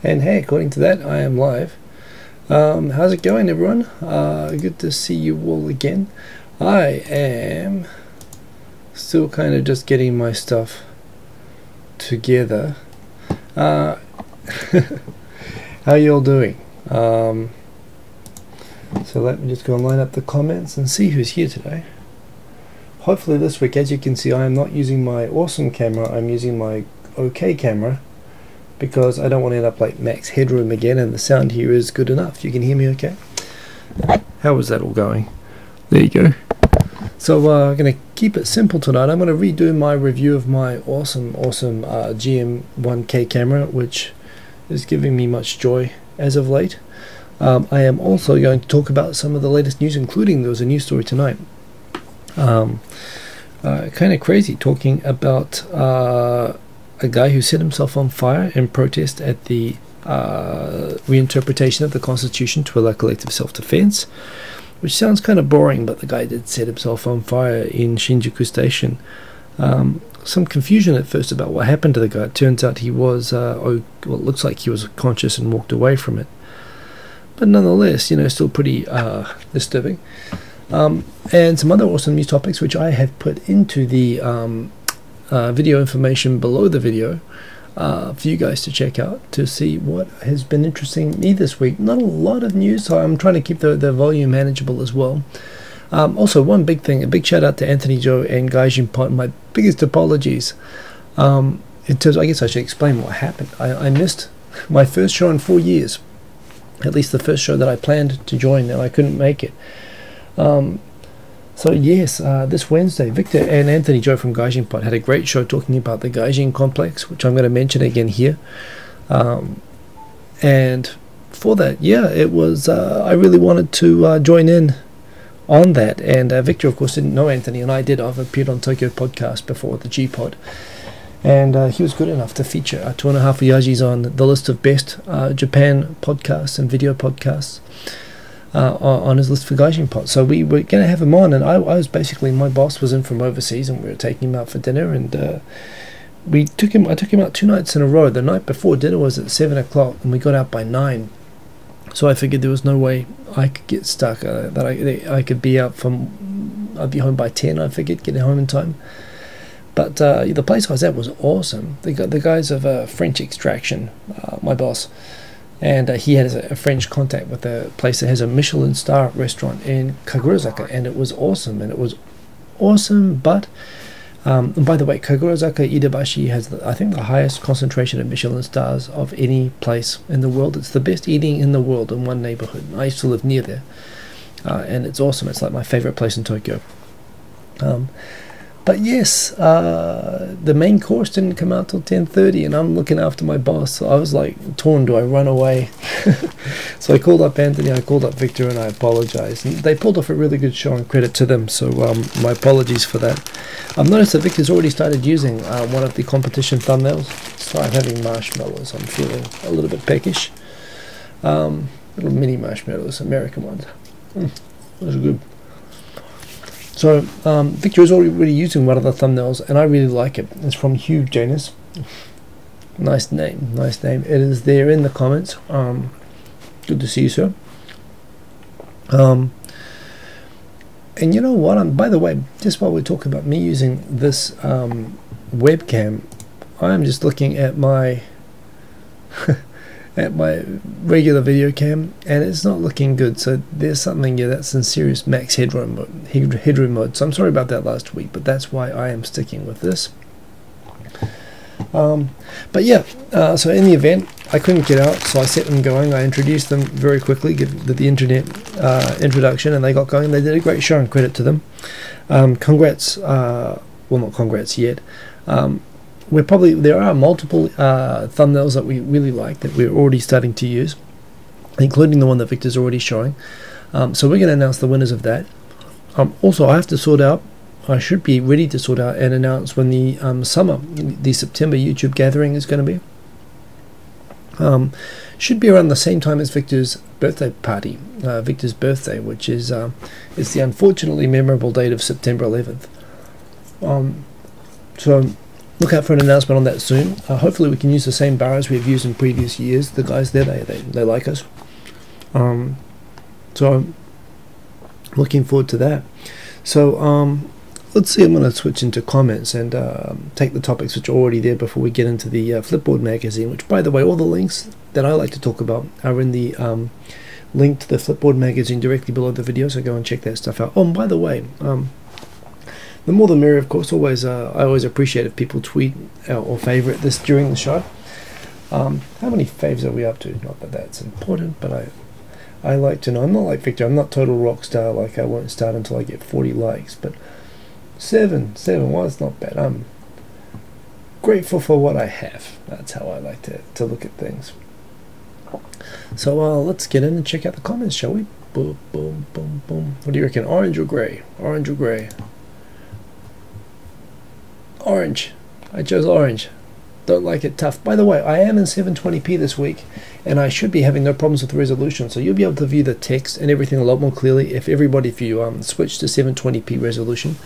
And hey, according to that, I am live. How's it going, everyone? Good to see you all again. I am still kind of just getting my stuff together. How you all doing? So let me just go and line up the comments and see who's here today. Hopefully this week, as you can see, I am not using my awesome camera. I'm using my okay camera, because I don't want to end up like max headroom again, and the sound here is good enough. You can hear me okay? How is that all going? There you go. So I'm going to keep it simple tonight. I'm going to redo my review of my awesome GM1K camera, which is giving me much joy as of late. I am also going to talk about some of the latest news, including there was a news story tonight. Kind of crazy, talking about a guy who set himself on fire in protest at the reinterpretation of the Constitution to allow collective self-defense, which sounds kind of boring, but the guy did set himself on fire in Shinjuku station. Some confusion at first about what happened to the guy. It turns out he was, well, it looks like he was conscious and walked away from it. But nonetheless, you know, still pretty disturbing. And some other awesome news topics, which I have put into the video information below the video for you guys to check out to see what has been interesting me this week. Not a lot of news, so I'm trying to keep the volume manageable as well. Also, one big thing, a big shout out to Anthony Joe and Gaijin Pot. My biggest apologies. In terms, I guess I should explain what happened. I missed my first show in 4 years, at least the first show that I planned to join, and I couldn't make it. So yes, this Wednesday, Victor and Anthony Joe from Gaijin Pot had a great show talking about the Gaijin complex, which I'm going to mention again here. And for that, yeah, it was, I really wanted to join in on that. And Victor, of course, didn't know Anthony, and I did. I've appeared on Tokyo Podcast before, the G-Pod. And he was good enough to feature 2.5 Oyajis on the list of best Japan podcasts and video podcasts. On his list for Gaijin Pot. So we were going to have him on, and I was basically, my boss was in from overseas, and we were taking him out for dinner, and I took him out 2 nights in a row. The night before dinner was at 7 o'clock, and we got out by 9. So I figured there was no way I could get stuck, that I could be out from, I'd be home by 10, I figured, getting home in time. But the place I was at was awesome. The guys of French extraction, my boss, and he had a French contact with a place that has a Michelin star restaurant in Kagurazaka, and it was awesome. But by the way, Kagurazaka Iidabashi has, I think, the highest concentration of Michelin stars of any place in the world. It's the best eating in the world in one neighborhood. I used to live near there, and it's awesome. It's like my favorite place in Tokyo. But yes, the main course didn't come out till 10:30, and I'm looking after my boss. So I was like torn. Do I run away? So I called up Anthony, I called up Victor, and I apologized. And they pulled off a really good show, and credit to them. So my apologies for that. I've noticed that Victor's already started using one of the competition thumbnails. Started having marshmallows. I'm feeling a little bit peckish. Little mini marshmallows, American ones. Those are good. So Victor is already using one of the thumbnails, and I really like it. It's from Hugh Janus. Nice name, nice name. It is there in the comments. Good to see you, sir. And you know what? By the way, just while we're talking about me using this webcam, I'm just looking at my at my regular video cam, and it's not looking good. So there's something here that's in serious max headroom mode. So I'm sorry about that last week, but that's why I am sticking with this. But yeah, so in the event, I couldn't get out, so I set them going. I introduced them very quickly, give the internet introduction, and they got going. They did a great show, and credit to them. Congrats, well, not congrats yet. There are multiple thumbnails that we really like that we're already starting to use, including the one that Victor's already showing. So we're going to announce the winners of that. Also, I have to sort out, I should be ready to sort out and announce when the September YouTube gathering is going to be. Should be around the same time as Victor's birthday party, Victor's birthday, which is it's the unfortunately memorable date of September 11th. So look out for an announcement on that soon. Hopefully we can use the same bar as we've used in previous years. The guys there, they like us. So I'm looking forward to that. So let's see, I'm going to switch into comments and take the topics which are already there before we get into the Flipboard magazine, which, by the way, all the links that I like to talk about are in the link to the Flipboard magazine directly below the video, so go and check that stuff out. Oh, and by the way, the more the merrier, of course. I always appreciate if people tweet or favorite this during the show. How many faves are we up to? Not that that's important, but I like to know. I'm not like Victor. I'm not total rock star. Like, I won't start until I get 40 likes. But seven. Well, it's not bad. I'm grateful for what I have. That's how I like to look at things. So let's get in and check out the comments, shall we? Boom, boom, boom, boom. What do you reckon? Orange or grey? Orange or grey? Orange. I chose orange. Don't like it, tough. By the way, I am in 720p this week, and I should be having no problems with the resolution, so you'll be able to view the text and everything a lot more clearly if you switch to 720p resolution.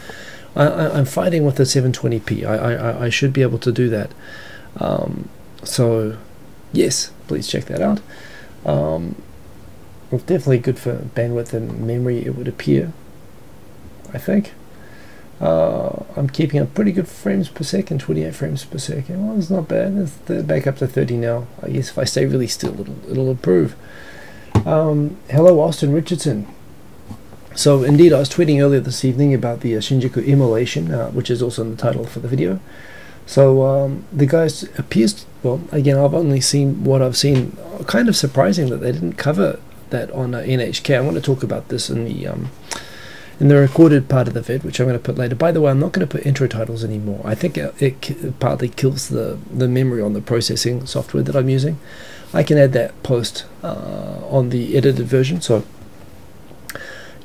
I'm fighting with the 720p. I should be able to do that. So yes, please check that out. It's definitely good for bandwidth and memory, it would appear, I think. I'm keeping a pretty good frames per second, 28 frames per second. Well, it's not bad. It's back up to 30 now. I guess if I stay really still, it'll improve. Hello, Austin Richardson. So indeed, I was tweeting earlier this evening about the Shinjuku Immolation, which is also in the title for the video. So the guys appears, well, again, I've only seen what I've seen. Kind of surprising that they didn't cover that on NHK. I want to talk about this in the recorded part of the vid, which I'm going to put later. By the way, I'm not going to put intro titles anymore. I think it partly kills the memory on the processing software that I'm using. I can add that post on the edited version. So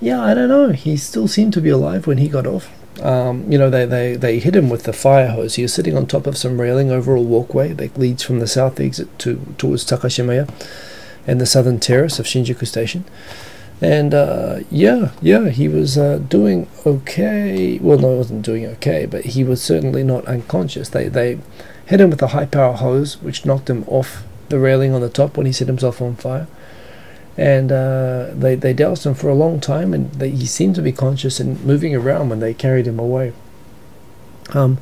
yeah, I don't know. He still seemed to be alive when he got off. They hit him with the fire hose. He was sitting on top of some railing over a walkway that leads from the south exit towards Takashimaya and the southern terrace of Shinjuku Station. And he was doing okay. Well, no, he wasn't doing okay, but he was certainly not unconscious. They hit him with a high-power hose, which knocked him off the railing on the top when he set himself on fire. And they doused him for a long time, and he seemed to be conscious and moving around when they carried him away. And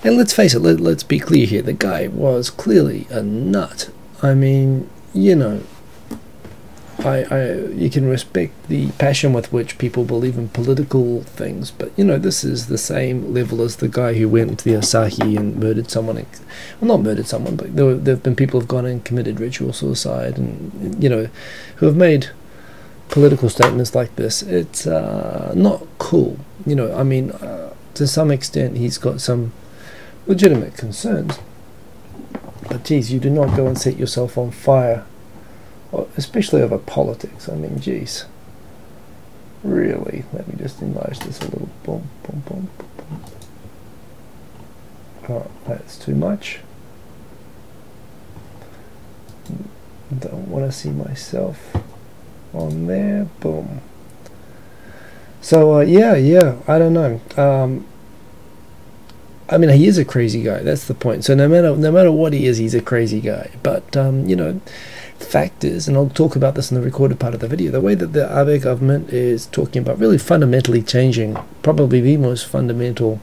let's face it, let's be clear here. The guy was clearly a nut. I mean, you know, you can respect the passion with which people believe in political things, but you know, this is the same level as the guy who went to the Asahi and murdered someone. Well, not murdered someone, but there have been people who've gone and committed ritual suicide, and you know, who have made political statements like this. It's not cool. You know, I mean, to some extent, he's got some legitimate concerns, but geez, you do not go and set yourself on fire. Especially over politics. I mean, geez. Really? Let me just enlarge this a little. Boom, boom, boom, boom. Oh, that's too much. Don't want to see myself on there. Boom. So, yeah, I don't know. I mean, he is a crazy guy. That's the point. So no matter what he is, he's a crazy guy. But, you know, fact is, and I'll talk about this in the recorded part of the video, the way that the Abe government is talking about really fundamentally changing probably the most fundamental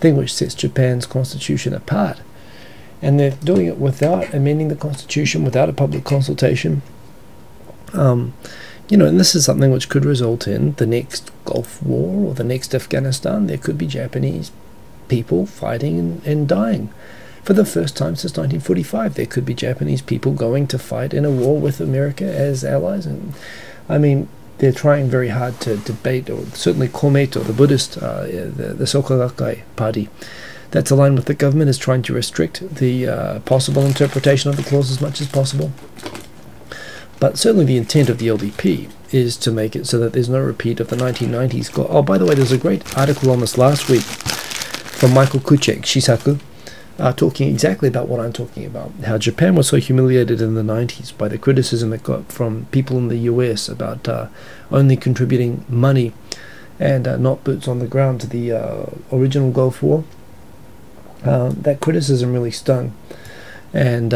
thing which sets Japan's constitution apart, and they're doing it without amending the constitution, without a public consultation. You know, and this is something which could result in the next Gulf War or the next Afghanistan. There could be Japanese people fighting and dying. For the first time since 1945, there could be Japanese people going to fight in a war with America as allies. And I mean, they're trying very hard to debate, or certainly Komeito, the Buddhist, the Soka Gakkai party, that's aligned with the government, is trying to restrict the possible interpretation of the clause as much as possible. But certainly the intent of the LDP is to make it so that there's no repeat of the 1990s. Oh, by the way, there's a great article on this last week from Michael Kuchek, Shisaku, talking exactly about what I'm talking about, how Japan was so humiliated in the 90s by the criticism it got from people in the US about only contributing money and not boots on the ground to the original Gulf War. that criticism really stung. And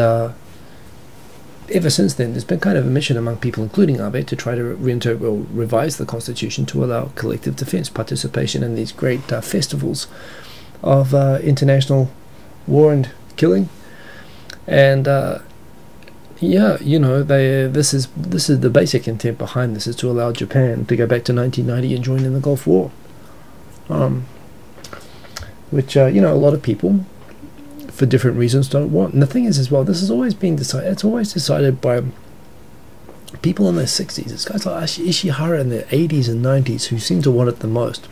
ever since then, there's been kind of a mission among people, including Abe, to try to reinterpret or revise the constitution to allow collective defense participation in these great festivals of international war and killing. And yeah, you know, this is the basic intent behind this, is to allow Japan to go back to 1990 and join in the Gulf War, which you know, a lot of people, for different reasons, don't want. And the thing is, as well, this has always been decided. It's always decided by people in their 60s. It's guys like Ishihara in their 80s and 90s who seem to want it the most.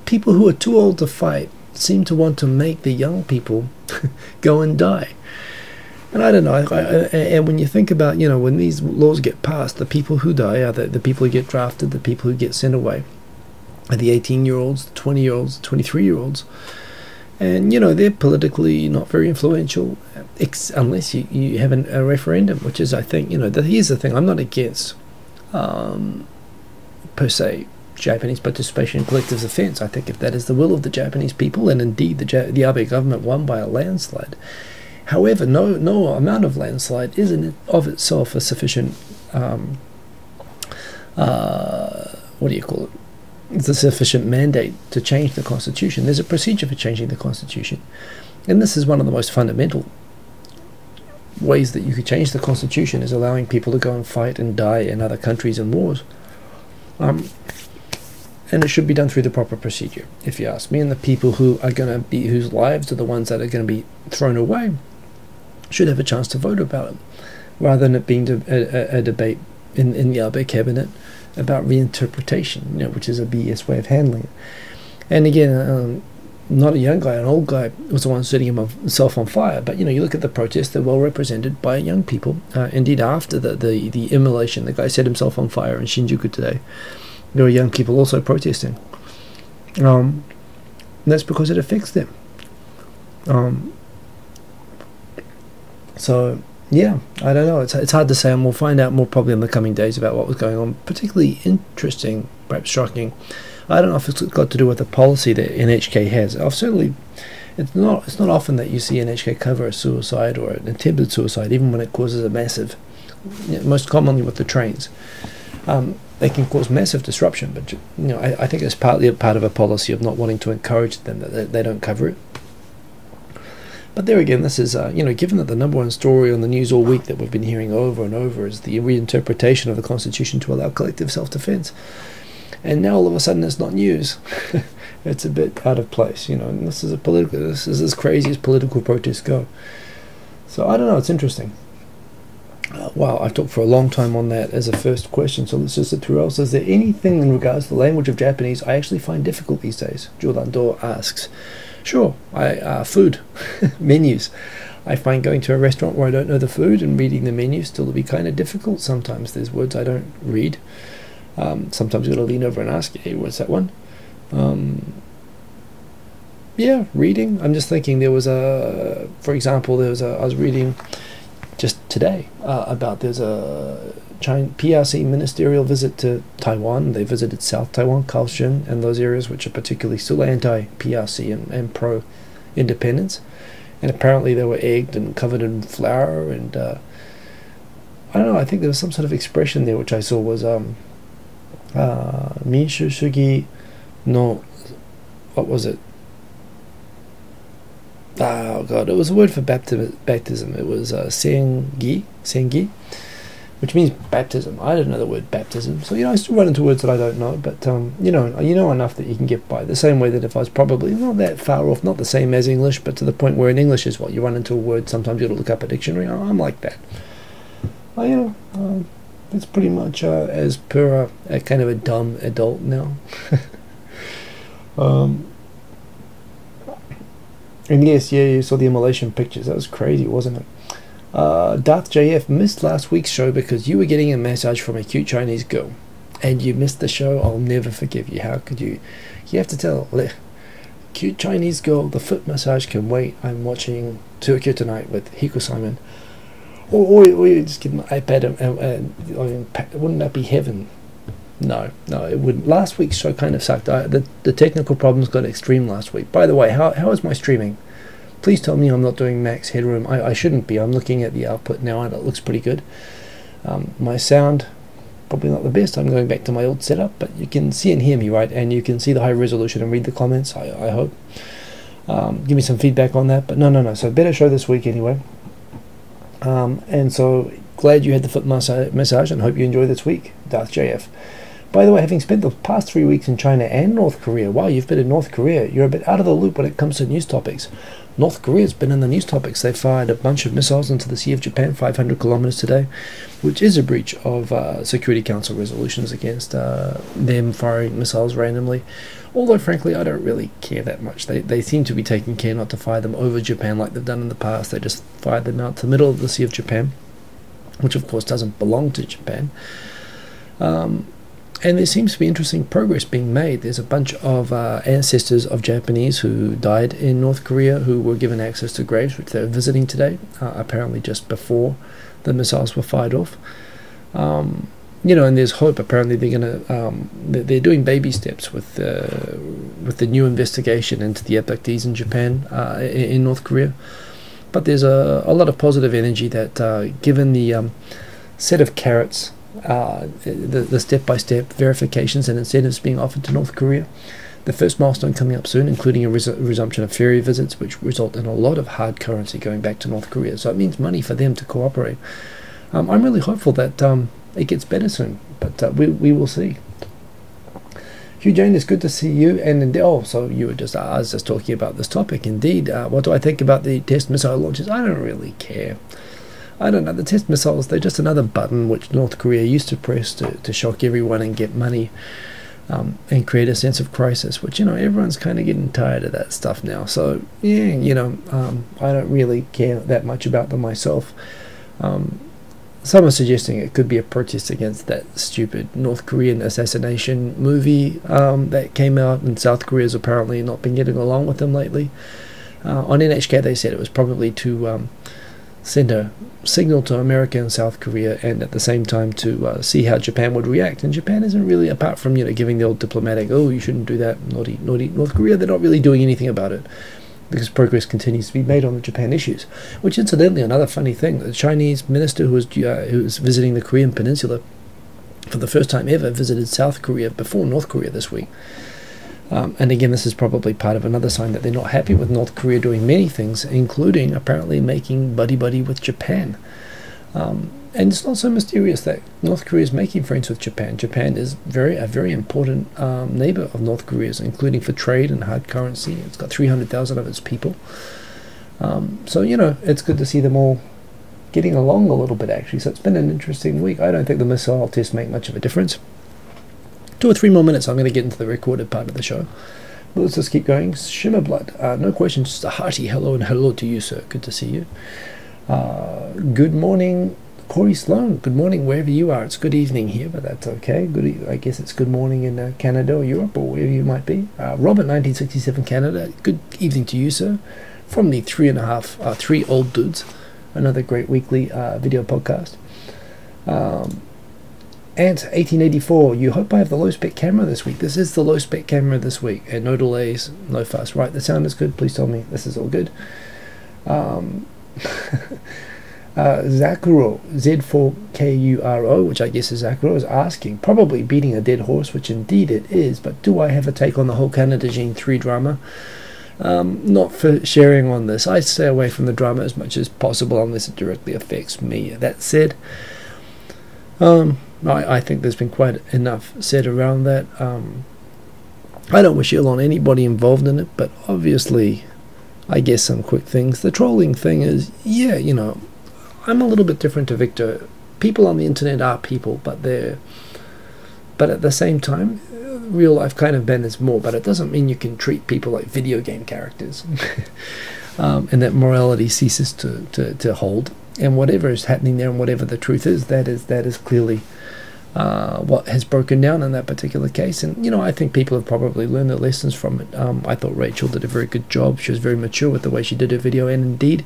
People who are too old to fight seem to want to make the young people go and die. And I don't know. And when you think about, you know, when these laws get passed, the people who die are the people who get drafted, the people who get sent away, are the 18-year-olds, the 20-year-olds, the 23-year-olds. And, you know, they're politically not very influential, unless you have a referendum, which is, I think, you know, here's the thing. I'm not against, per se, Japanese participation in collective defense. I think if that is the will of the Japanese people, and indeed the Abe government won by a landslide. However, no amount of landslide is in of itself a sufficient, what do you call it? It's a sufficient mandate to change the constitution. There's a procedure for changing the constitution, and this is one of the most fundamental ways that you could change the constitution, is allowing people to go and fight and die in other countries and wars. And it should be done through the proper procedure, if you ask me. And the people who are going to be, whose lives are the ones that are going to be thrown away, should have a chance to vote about it, rather than it being a debate in the Abe cabinet about reinterpretation, you know, which is a BS way of handling it. And again, not a young guy, an old guy was the one setting himself on fire. But, you know, you look at the protests, they're well represented by young people. Indeed, after the immolation, the guy set himself on fire in Shinjuku today. There were young people also protesting. And that's because it affects them. So, yeah, I don't know. It's hard to say, and we'll find out more probably in the coming days about what was going on. Particularly interesting, perhaps shocking. I don't know if it's got to do with the policy that NHK has. Certainly, it's not often that you see NHK cover a suicide or an attempted suicide, even when it causes a massive. You know, most commonly with the trains, they can cause massive disruption. But, you know, I think it's partly a part of a policy of not wanting to encourage them, that they don't cover it. But there again, this is, you know, given that the number one story on the news all week that we've been hearing over and over is the reinterpretation of the Constitution to allow collective self-defense. And now all of a sudden it's not news. It's a bit out of place, you know, and this is as crazy as political protests go. So I don't know, it's interesting. Wow, I've talked for a long time on that as a first question, so let's just get through else. Is there anything in regards to the language of Japanese I actually find difficult these days? Jodando asks. Sure, food, menus. I find going to a restaurant where I don't know the food and reading the menu still to be kind of difficult. Sometimes there's words I don't read. Sometimes you've got to lean over and ask, hey, what's that one? Yeah, reading. I'm just thinking there was for example, I was reading just today about there's a PRC ministerial visit to Taiwan. They visited South Taiwan, Kaohsiung, and those areas which are particularly still anti-PRC and pro-independence. And apparently they were egged and covered in flour. And I don't know, I think there was some sort of expression there which I saw was Minshu Shugi no, what was it? Oh god, it was a word for baptism. It was sengi, which means baptism. I don't know the word baptism, so, you know, I still run into words that I don't know, but you know enough that you can get by. The same way that if I was probably not that far off, not the same as English, but to the point where in English is what you run into a word, sometimes you got to look up a dictionary. I'm like that. You know, it's pretty much as per a kind of a dumb adult now. And yes, yeah, you saw the Immolation pictures. That was crazy, wasn't it? Darth JF missed last week's show because you were getting a massage from a cute Chinese girl. And you missed the show? I'll never forgive you. How could you? You have to tell. Cute Chinese girl, the foot massage can wait. I'm watching Tokyo Tonight with Hikosaemon. Or you just give my iPad. Wouldn't that be heaven? No, it wouldn't. Last week's show kind of sucked. The technical problems got extreme last week. By the way, how is my streaming? Please tell me I'm not doing max headroom. I shouldn't be. I'm looking at the output now and it looks pretty good. My sound, probably not the best. I'm going back to my old setup, but you can see and hear me, right? And you can see the high resolution and read the comments, I hope. Give me some feedback on that. But no. So better show this week anyway. And so glad you had the foot massage and hope you enjoy this week. Darth JF. By the way, having spent the past 3 weeks in China and North Korea, wow, you've been in North Korea, you're a bit out of the loop when it comes to news topics. North Korea's been in the news topics. They fired a bunch of missiles into the Sea of Japan, 500 kilometers today, which is a breach of Security Council resolutions against them firing missiles randomly. Although, frankly, I don't really care that much. They seem to be taking care not to fire them over Japan like they've done in the past. They just fired them out to the middle of the Sea of Japan, which, of course, doesn't belong to Japan. And there seems to be interesting progress being made. There's a bunch of ancestors of Japanese who died in North Korea who were given access to graves, which they're visiting today, apparently just before the missiles were fired off. You know, and there's hope. Apparently they're going to, they're doing baby steps with the new investigation into the abductees in Japan, in North Korea. But there's a lot of positive energy that, given the set of carrots, the step-by-step verifications and incentives being offered to North Korea, the first milestone coming up soon, including a resumption of ferry visits, which result in a lot of hard currency going back to North Korea. So it means money for them to cooperate. I'm really hopeful that it gets better soon, but we will see. Hugh Jane, it's good to see you. And oh, so you were just, I was just talking about this topic. Indeed, what do I think about the test missile launches? I don't really care. I don't know, the test missiles, they're just another button which North Korea used to press to shock everyone and get money, and create a sense of crisis, which, you know, everyone's kind of getting tired of that stuff now. So, yeah, you know, I don't really care that much about them myself. Some are suggesting it could be a protest against that stupid North Korean assassination movie that came out, and South Korea's apparently not been getting along with them lately. On NHK they said it was probably to send a signal to America and South Korea, and at the same time to see how Japan would react. And Japan isn't really, apart from, you know, giving the old diplomatic, oh, you shouldn't do that, naughty North Korea, they're not really doing anything about it, because progress continues to be made on the Japan issues. Which, incidentally, another funny thing, the Chinese minister who was visiting the Korean Peninsula for the first time ever visited South Korea before North Korea this week. And again, this is probably part of another sign that they're not happy with North Korea doing many things, including apparently making buddy-buddy with Japan. And it's not so mysterious that North Korea is making friends with Japan. Japan is a very important neighbor of North Korea's, including for trade and hard currency. It's got 300,000 of its people. So, you know, it's good to see them all getting along a little bit, actually. So it's been an interesting week. I don't think the missile tests make much of a difference. 2 or 3 more minutes, I'm going to get into the recorded part of the show. But let's just keep going. Shimmerblood, no question, just a hearty hello, and hello to you, sir. Good to see you. Good morning, Corey Sloan. Good morning wherever you are. It's good evening here, but that's okay. I guess it's good morning in Canada or Europe or wherever you might be. Robert, 1967 Canada. Good evening to you, sir. From the Three Old Dudes, another great weekly video podcast. Ant 1884, you hope I have the low spec camera this week. This is the low spec camera this week, and no delays, no fuss. Right, the sound is good. Please tell me this is all good. Zakuro, Z4KURO, which I guess is Zakuro, is asking, probably beating a dead horse, which indeed it is, but do I have a take on the whole Canada Gene 3 drama? Not for sharing on this. I stay away from the drama as much as possible unless it directly affects me. That said, I think there's been quite enough said around that. I don't wish ill on anybody involved in it, but obviously, I guess some quick things. The trolling thing is, yeah, you know, I'm a little bit different to Victor. People on the internet are people, but at the same time, real life kind of Ben is more, but it doesn't mean you can treat people like video game characters. And that morality ceases to hold. And whatever is happening there and whatever the truth is, that is clearly what has broken down in that particular case. And, you know, I think people have probably learned their lessons from it. I thought Rachel did a very good job. She was very mature with the way she did her video, and indeed,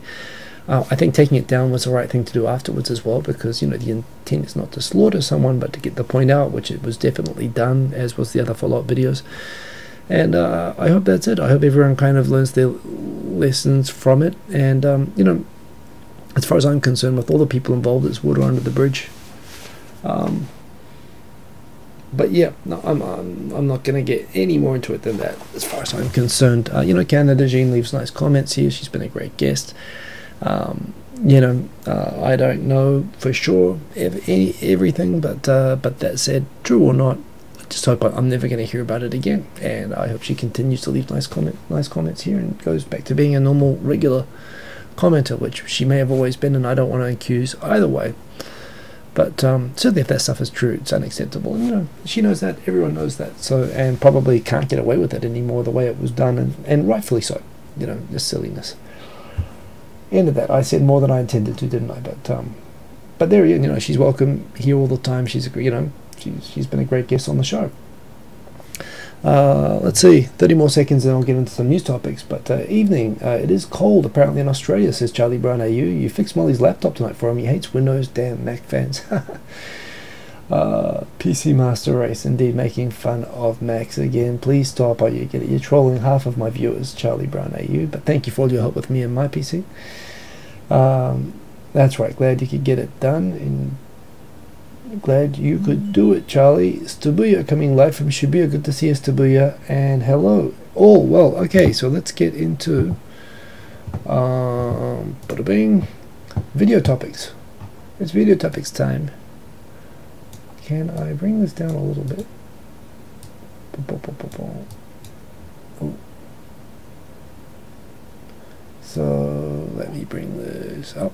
I think taking it down was the right thing to do afterwards as well, because, you know, the intent is not to slaughter someone, but to get the point out, which it was definitely done, as was the other follow-up videos. And I hope that's it. I hope everyone kind of learns their lessons from it. And as far as I'm concerned, with all the people involved, it's water under the bridge. But yeah, no, I'm not going to get any more into it than that as far as I'm concerned. Canada Jean leaves nice comments here. She's been a great guest. I don't know for sure everything, but that said, true or not, I just hope I'm never going to hear about it again. And I hope she continues to leave nice comments here and goes back to being a normal, regular commenter, which she may have always been, and I don't want to accuse either way. But certainly if that stuff is true, it's unacceptable. And, she knows that, everyone knows that, so, and probably can't get away with it anymore the way it was done, and rightfully so. Just silliness. End of that. I said more than I intended to, didn't I? But there, she's welcome here all the time. She's she's been a great guest on the show. Let's see, 30 more seconds and I'll get into some news topics. But evening, it is cold apparently in Australia, says Charlie Brown AU. You fixed Molly's laptop tonight for him. He hates Windows. Damn Mac fans. PC Master Race, indeed, making fun of Macs again. Please stop. Oh, you get it. You're trolling half of my viewers, Charlie Brown AU. But thank you for all your help with me and my PC. That's right. Glad you could get it done. And glad you could do it, Charlie. Stabuya coming live from Shibuya. Good to see you, Stabuya. And hello. Oh, well, okay. So let's get into bada bing, video topics. It's video topics time. Can I bring this down a little bit? Oh. So let me bring this up.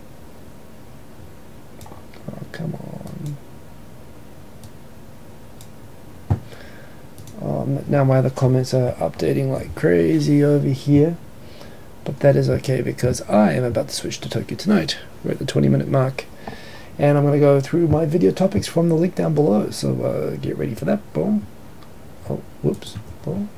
Oh, come on. Now my other comments are updating like crazy over here. But that is okay because I am about to switch to Tokyo Tonight. We're at the 20-minute mark. And I'm going to go through my video topics from the link down below. So get ready for that. Boom. Oh, whoops. Boom.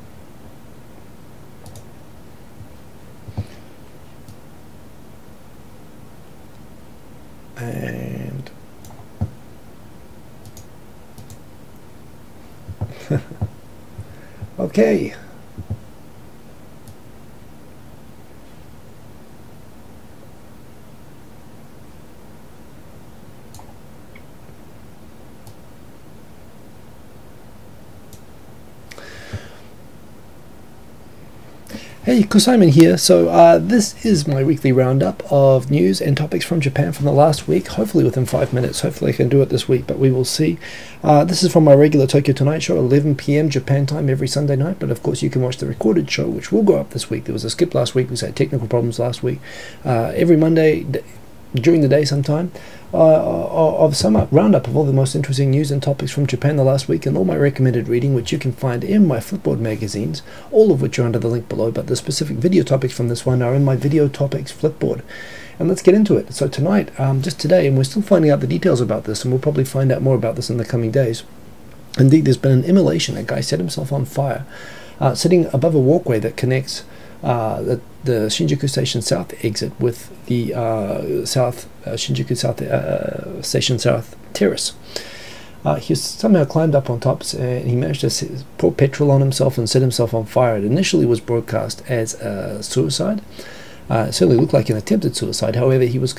And okay. Hey, Hikosaemon here. So this is my weekly roundup of news and topics from Japan from the last week, hopefully within 5 minutes. Hopefully I can do it this week, but we will see. This is from my regular Tokyo Tonight show, 11 p.m. Japan time every Sunday night, but of course you can watch the recorded show, which will go up this week. There was a skip last week, we had technical problems last week. Every Monday during the day sometime, of some roundup of all the most interesting news and topics from Japan the last week, and all my recommended reading, which you can find in my Flipboard magazines, all of which are under the link below, but the specific video topics from this one are in my video topics Flipboard. And let's get into it. So tonight, just today, and we're still finding out the details about this, and we'll probably find out more about this in the coming days. Indeed, there's been an immolation. A guy set himself on fire, sitting above a walkway that connects the Shinjuku Station South exit with the Shinjuku South Station South terrace. He somehow climbed up on top and he managed to pour petrol on himself and set himself on fire. It initially was broadcast as a suicide. It certainly looked like an attempted suicide. However, he was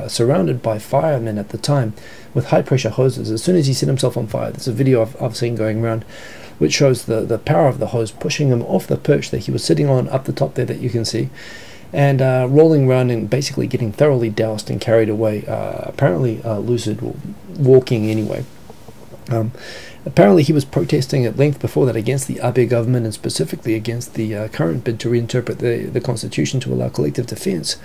surrounded by firemen at the time with high-pressure hoses. As soon as he set himself on fire, there's a video I've seen going around which shows the power of the hose pushing him off the perch that he was sitting on up the top there that you can see, and rolling around and basically getting thoroughly doused and carried away, apparently lucid, or walking anyway. Apparently he was protesting at length before that against the Abe government, and specifically against the current bid to reinterpret the constitution to allow collective defense.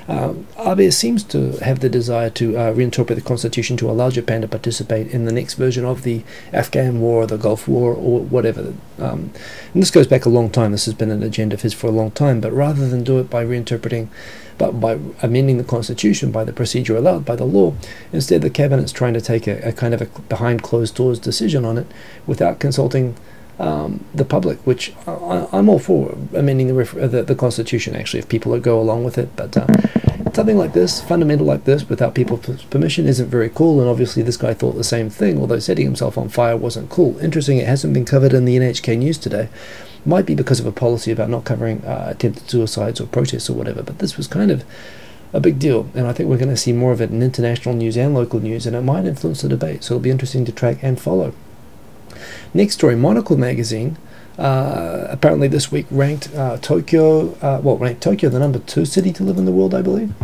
Abe seems to have the desire to reinterpret the constitution to allow Japan to participate in the next version of the Afghan war or the Gulf War or whatever. And this goes back a long time. This has been an agenda of his for a long time, but rather than do it by reinterpreting, but by amending the constitution by the procedure allowed by the law, instead the cabinet's trying to take a kind of a behind closed doors decision on it without consulting the public, which I'm all for amending the constitution, actually, if people go along with it. But it's something like this, fundamental like this, without people's permission isn't very cool, and obviously this guy thought the same thing, although setting himself on fire wasn't cool. Interesting, it hasn't been covered in the NHK news today. Might be because of a policy about not covering attempted suicides or protests or whatever, but this was kind of a big deal, and I think we're going to see more of it in international news and local news, and it might influence the debate, so it'll be interesting to track and follow. Next story, Monocle magazine apparently this week ranked Tokyo the number 2 city to live in the world, I believe.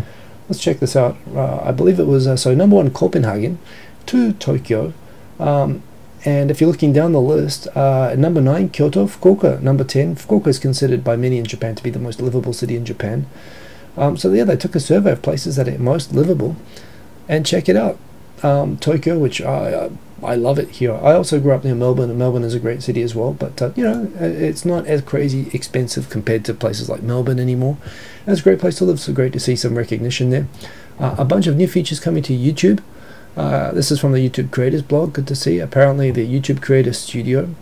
Let's check this out. I believe it was so number 1 Copenhagen, 2 Tokyo, and if you're looking down the list, number 9 Kyoto, Fukuoka number 10. Fukuoka is considered by many in Japan to be the most livable city in Japan. So yeah, they took a survey of places that are most livable, and check it out. Tokyo, which I love it here. I also grew up near Melbourne, and Melbourne is a great city as well, but you know, it's not as crazy expensive compared to places like Melbourne anymore. And it's a great place to live, so great to see some recognition there. A bunch of new features coming to YouTube. This is from the YouTube Creators blog. Good to see. Apparently the YouTube Creator Studio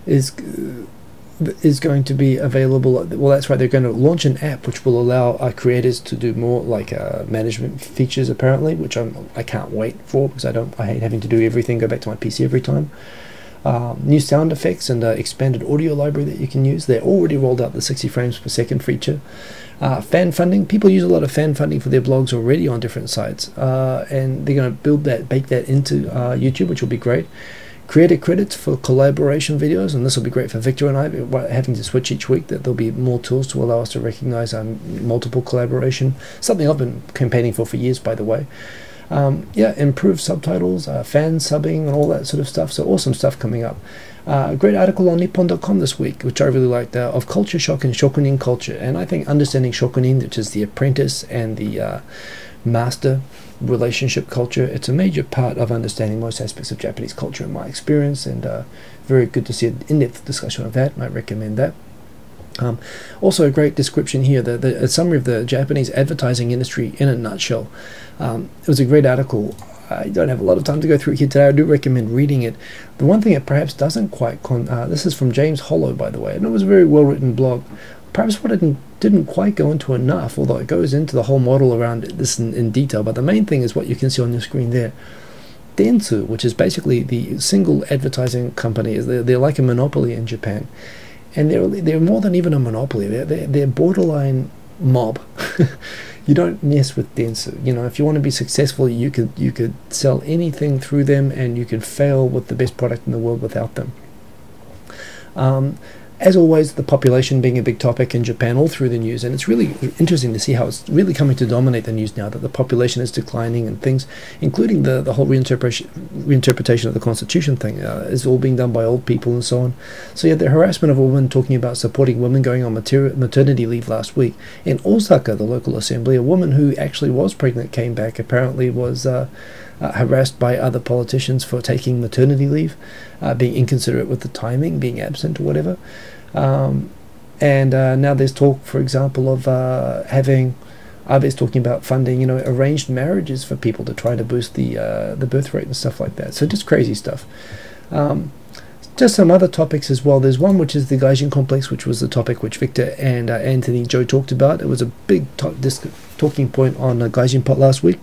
is going to be available. Well, that's right, they're going to launch an app which will allow creators to do more like management features apparently, which I can't wait for, because I hate having to do everything, go back to my PC every time. New sound effects and expanded audio library that you can use. They're already rolled out the 60 frames per second feature. Fan funding, people use a lot of fan funding for their blogs already on different sites, and they're going to bake that into YouTube, which will be great. Creator credits for collaboration videos, and this will be great for Victor and I, having to switch each week, that there'll be more tools to allow us to recognize multiple collaboration, something I've been campaigning for years, by the way. Yeah, improved subtitles, fan subbing and all that sort of stuff, so awesome stuff coming up. A great article on Nippon.com this week, which I really liked, of culture shock and shokunin culture, and I think understanding shokunin, which is the apprentice and the master relationship culture, it's a major part of understanding most aspects of Japanese culture in my experience, and very good to see an in-depth discussion of that, and I recommend that. Also a great description here, a summary of the Japanese advertising industry in a nutshell. It was a great article. I don't have a lot of time to go through it here today. I do recommend reading it. The one thing it perhaps doesn't quite this is from James Hollow, by the way, and it was a very well written blog. Perhaps what it didn't quite go into enough, although it goes into the whole model around this in detail, but the main thing is what you can see on your screen there. Dentsu, which is basically the single advertising company, they're like a monopoly in Japan, and they're more than even a monopoly. They're borderline mob. You don't mess with Dentsu. You know, if you want to be successful, you could sell anything through them, and you could fail with the best product in the world without them. As always, the population being a big topic in Japan all through the news, and it's really interesting to see how it's really coming to dominate the news now, that the population is declining, and things, including the whole reinterpretation of the constitution thing, is all being done by old people and so on. So yeah, the harassment of a woman talking about supporting women going on maternity leave last week. In Osaka, the local assembly, a woman who actually was pregnant came back, apparently was harassed by other politicians for taking maternity leave, being inconsiderate with the timing, being absent or whatever. And now there's talk, for example, of having Abe's talking about funding, you know, arranged marriages for people to try to boost the birth rate and stuff like that. So just crazy stuff. Just some other topics as well. There's one which is the Gaijin complex, which was the topic which Victor and Anthony Joe talked about. It was a big talking point on Gaijin Pot last week.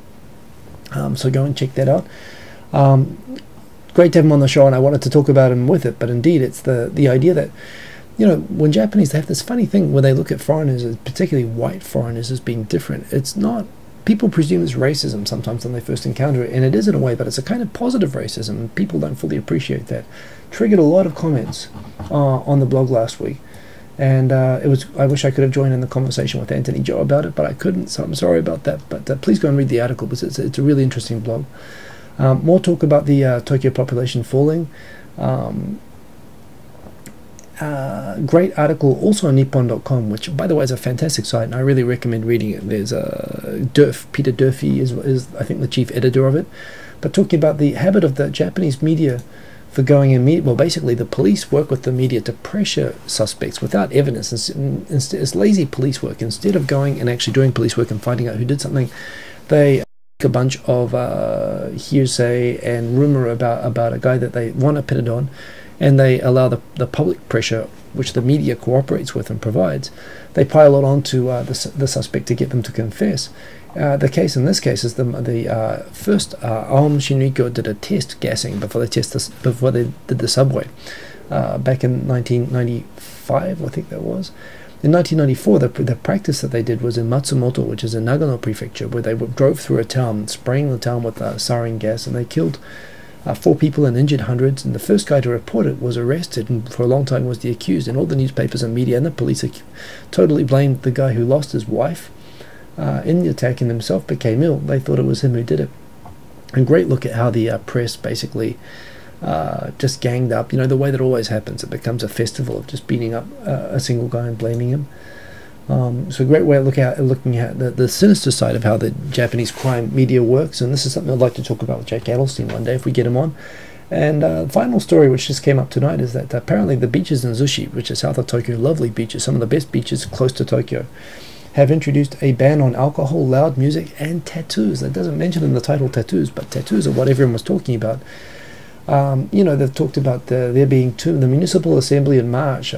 So go and check that out. Great to have him on the show, and I wanted to talk about him with it, but indeed it's the idea that, you know, when Japanese, they have this funny thing where they look at foreigners, particularly white foreigners, as being different. It's not, people presume it's racism sometimes when they first encounter it, and it is in a way, but it's a kind of positive racism, and people don't fully appreciate that. Triggered a lot of comments on the blog last week, and I wish I could have joined in the conversation with Anthony Joe about it, but I couldn't, so I'm sorry about that. But please go and read the article, because it's a really interesting blog. More talk about the Tokyo population falling. Great article also on Nippon.com, which by the way is a fantastic site, and I really recommend reading it. There's Peter Durfee is I think the chief editor of it, but talking about the habit of the Japanese media for going and well, basically the police work with the media to pressure suspects without evidence. It's lazy police work. Instead of going and actually doing police work and finding out who did something, they make a bunch of hearsay and rumor about a guy that they want to pin it on, and they allow the public pressure, which the media cooperates with and provides, they pile it onto the suspect to get them to confess. The case in this case is the first Shinjuku did a test gassing before they did the subway back in 1995, I think that was. In 1994, the practice that they did was in Matsumoto, which is in Nagano Prefecture, where they drove through a town, spraying the town with sarin gas, and they killed 4 people and injured hundreds. And the first guy to report it was arrested, and for a long time was the accused. And all the newspapers and media and the police totally blamed the guy who lost his wife in the attack and himself became ill. They thought it was him who did it. And great look at how the press basically just ganged up, the way that always happens. It becomes a festival of just beating up a single guy and blaming him. So a great way of looking at the sinister side of how the Japanese crime media works, and this is something I'd like to talk about with Jack Adelstein one day if we get him on. And the final story which just came up tonight is that apparently the beaches in Zushi, which is south of Tokyo, lovely beaches, some of the best beaches close to Tokyo, have introduced a ban on alcohol, loud music, and tattoos. It doesn't mention in the title tattoos, but tattoos are what everyone was talking about. They've talked about there being the Municipal Assembly in March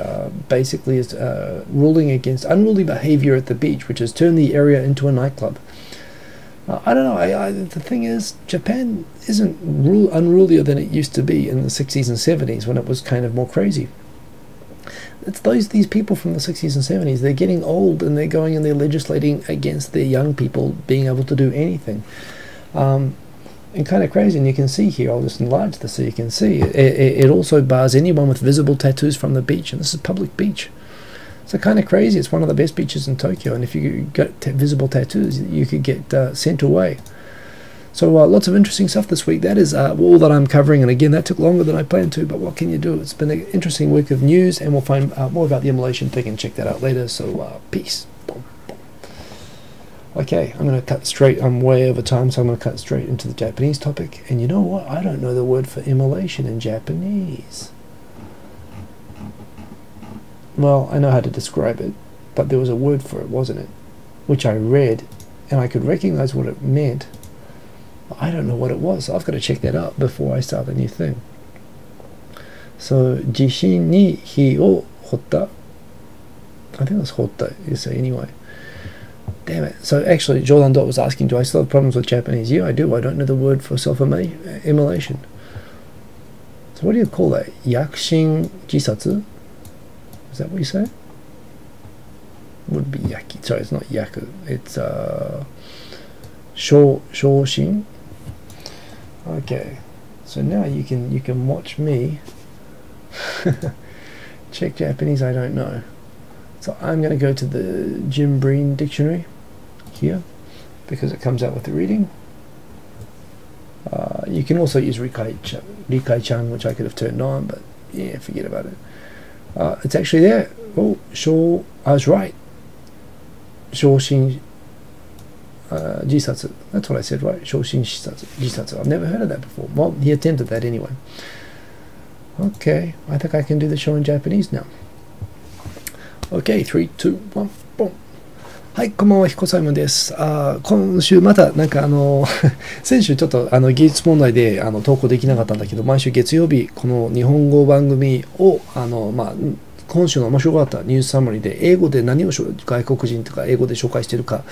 basically is ruling against unruly behavior at the beach, which has turned the area into a nightclub. I don't know. The thing is, Japan isn't unrulier than it used to be in the 60s and 70s when it was kind of more crazy. It's these people from the 60s and 70s. They're getting old and they're going and they're legislating against the young people being able to do anything. And kind of crazy, and you can see here, I'll just enlarge this so you can see, it also bars anyone with visible tattoos from the beach, and this is a public beach. So kind of crazy. It's one of the best beaches in Tokyo, and if you got visible tattoos, you could get sent away. So lots of interesting stuff this week. That is all that I'm covering, and again, that took longer than I planned to, but what can you do? It's been an interesting week of news, and we'll find out more about the Immolation thing and check that out later, so peace. Okay, I'm going to cut straight. I'm way over time, so I'm going to cut straight into the Japanese topic. And you know what? I don't know the word for immolation in Japanese. Well, I know how to describe it, but there was a word for it, wasn't it? Which I read, and I could recognize what it meant. But I don't know what it was, so I've got to check that out before I start the new thing. So, jishin ni hi o hotta. I think that's hotta, you say anyway. Damn it. So actually, Jordan Dot was asking, do I still have problems with Japanese? Yeah, I do. I don't know the word for self-immolation. So what do you call that? Yakushin jisatsu? Is that what you say? Would be yaki. Sorry, it's not yaku. It's shoshin. Okay. So now you can watch me check Japanese. I don't know. So I'm going to go to the Jim Breen dictionary here because it comes out with the reading. You can also use Rikai-chan, which I could have turned on, but yeah, forget about it. It's actually there. Oh, I was right. Shoshin jisatsu. That's what I said, right? Shoshin jisatsu. I've never heard of that before. Well, he attempted that anyway. Okay, I think I can do the show in Japanese now. OK, 3, 2, 1、ボン。はい、こんばんは、Hikosaemonです。今週また、先週ちょっと技術問題で投稿できなかったんだけど、毎週月曜日、この日本語番組を、今週の面白かったニュースサマリーで、英語で何を外国人とか英語で紹介しているか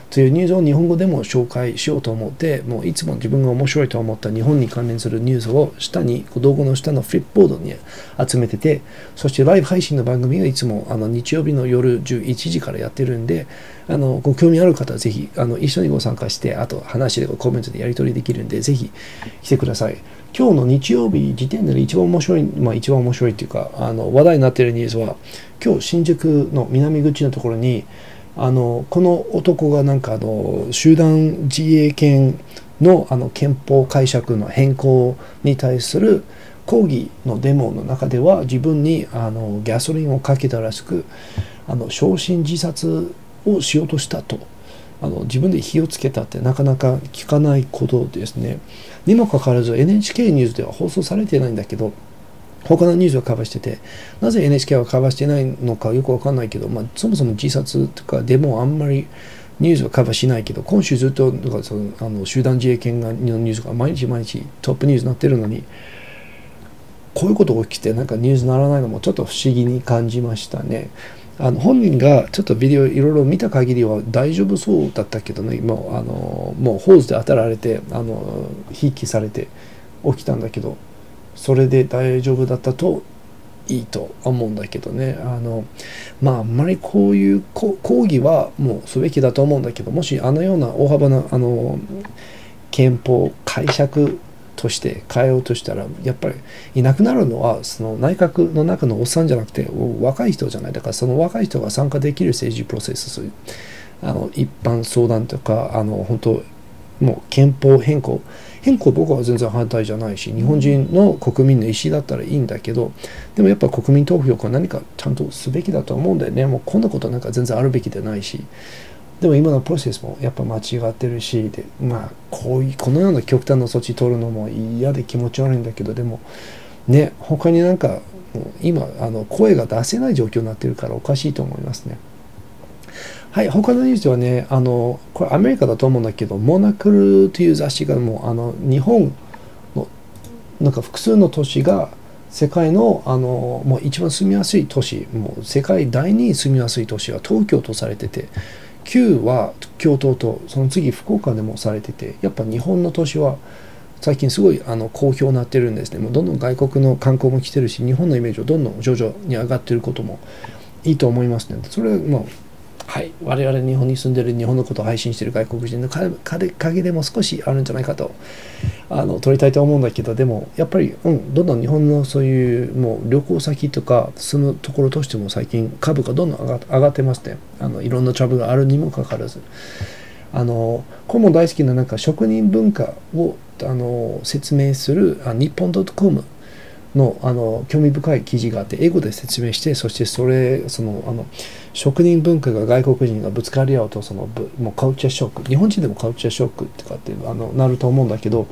というニュースを日本語でも紹介しようと思って、もういつも自分が面白いと思った日本に関連するニュースを動画の下のフリップボードに集めてて、そしてライブ配信の番組がいつも日曜日の夜11時からやってるんで、ご興味ある方はぜひ一緒にご参加して、あと話でコメントでやり取りできるんで、ぜひ来てください。今日の日曜日時点で一番面白い、一番面白いっていうか話題になっているニュースは、今日新宿の南口のところにこの男が集団自衛権の憲法解釈の変更に対する抗議のデモの中では自分にガソリンをかけたらしく焼身自殺をしようとしたと自分で火をつけたってなかなか聞かないことですね。にもかかわらず NHK ニュースでは放送されてないんだけど他のニュースをカバーしてて、なぜ NHK はカバーしてないのかよくわかんないけど、そもそも自殺とかでもあんまりニュースはカバーしないけど、今週ずっと集団自衛権のニュースが毎日トップニュースになってるのに、こういうことが起きてなんかニュースにならないのもちょっと不思議に感じましたね。本人がちょっとビデオいろいろ見た限りは大丈夫そうだったけどね、もうホースで当たられて引きされて起きたんだけど、それで大丈夫だったといいと思うんだけどね。あんまりこういう抗議はもうすべきだと思うんだけど、もしような大幅な憲法解釈として変えようとしたら、やっぱりいなくなるのはその内閣の中のおっさんじゃなくて若い人じゃない。だからその若い人が参加できる政治プロセス、そういう一般相談とか本当もう憲法変更僕は全然反対じゃないし、日本人の国民の意思だったらいいんだけど、でもやっぱ国民投票か何かちゃんとすべきだと思うんだよね。もうこんなことなんか全然あるべきでないし、でも今のプロセスもやっぱ間違ってるし、でこのような極端な措置取るのも嫌で気持ち悪いんだけど、でもね、他になんか今声が出せない状況になってるからおかしいと思いますね。はい、他のニュースではね、これアメリカだと思うんだけど、モナクルという雑誌がもう日本のなんか複数の都市が世界のもう一番住みやすい都市、もう世界第2位住みやすい都市は東京とされてて、9は京都とその次福岡でもされてて、やっぱ日本の都市は最近すごい好評になってるんですね。もうどんどん外国の観光も来てるし、日本のイメージをどんどん徐々に上がってることもいいと思いますね。それはもうはい、我々日本に住んでる日本のことを配信している外国人の陰でも少しあるんじゃないかと取りたいと思うんだけど、でもやっぱり、どんどん日本のそういうもう旅行先とか住むところとしても最近株価どんどん上がってますね。いろんなトラブルがあるにもかかわらず、これも大好きななんか職人文化を説明する日本 .comの興味深い記事があって、英語で説明して、そして職人文化が外国人がぶつかり合うともうカルチャーショック、日本人でもカルチャーショックとかってなると思うんだけど、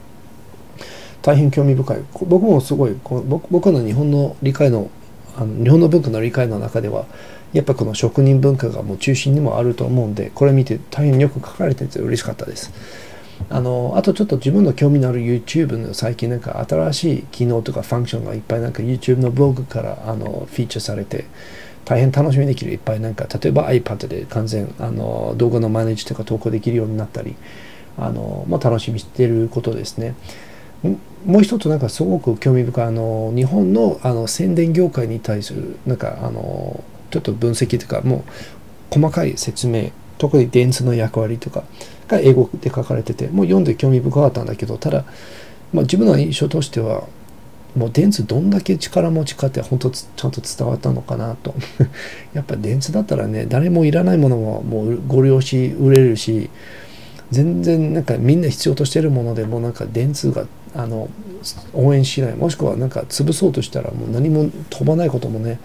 大変興味深い。僕もすごい僕の日本の理解の日本の文化の理解の中ではやっぱこの職人文化がもう中心にもあると思うんで、これ見て大変よく書かれてて嬉しかったです。あとちょっと自分の興味のある YouTube の最近なんか新しい機能とかファンクションがいっぱいなんか YouTube のブログからフィーチャーされて大変楽しみできるいっぱいなんか、例えば iPad で完全動画のマネージとか投稿できるようになったり楽しみにしていることですね。もう一つなんかすごく興味深い日本の宣伝業界に対するなんかちょっと分析というかもう細かい説明、特に電通の役割とかが英語で書かれてて、もう読んで興味深かったんだけど、ただ、自分の印象としてはもう電通どんだけ力持ちかって本当ちゃんと伝わったのかなとやっぱ電通だったらね、誰もいらないものももうご利用し売れるし、全然なんかみんな必要としてるものでもなんか電通が応援しない、もしくはなんか潰そうとしたらもう何も飛ばないこともね、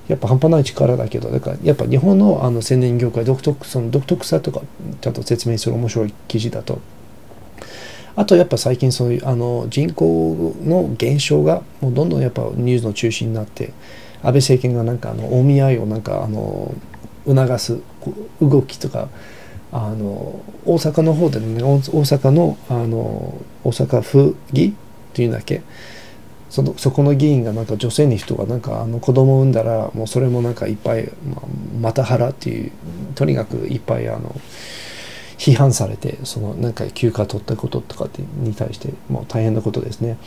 やっぱ半端ない力だけど、だからやっぱ日本の宣伝業界独特さとかちゃんと説明する面白い記事だと。あとやっぱ最近そういう人口の減少がもうどんどんやっぱニュースの中心になって、安倍政権がなんかお見合いをなんか促す動きとか大阪の方でね、大阪の大阪府議っていうんだっけ、そこの議員がなんか女性に人がなんか子供を産んだらもうそれもなんかいっぱいまた腹っていう、とにかくいっぱい批判されて、なんか休暇取ったこととかに対してもう大変なことですね。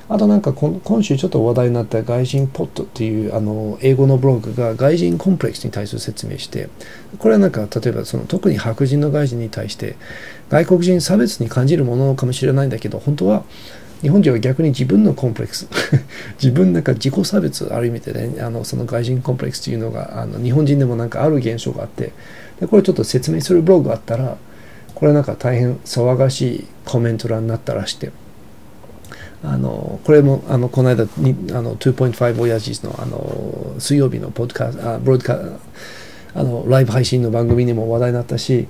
あとなんか今週ちょっと話題になった外人ポットっていう英語のブログが外人コンプレックスに対する説明して、これはなんか例えば特に白人の外人に対して外国人差別に感じるものかもしれないんだけど、本当は日本人は逆に自分のコンプレックスなんか自己差別ある意味でね、その外人コンプレックスというのが日本人でもなんかある現象があって、でこれちょっと説明するブログがあったら、これなんか大変騒がしいコメント欄になったらして、これもこの間に2.5 Oyajis の水曜日のブロードカライブ配信の番組にも話題になったし、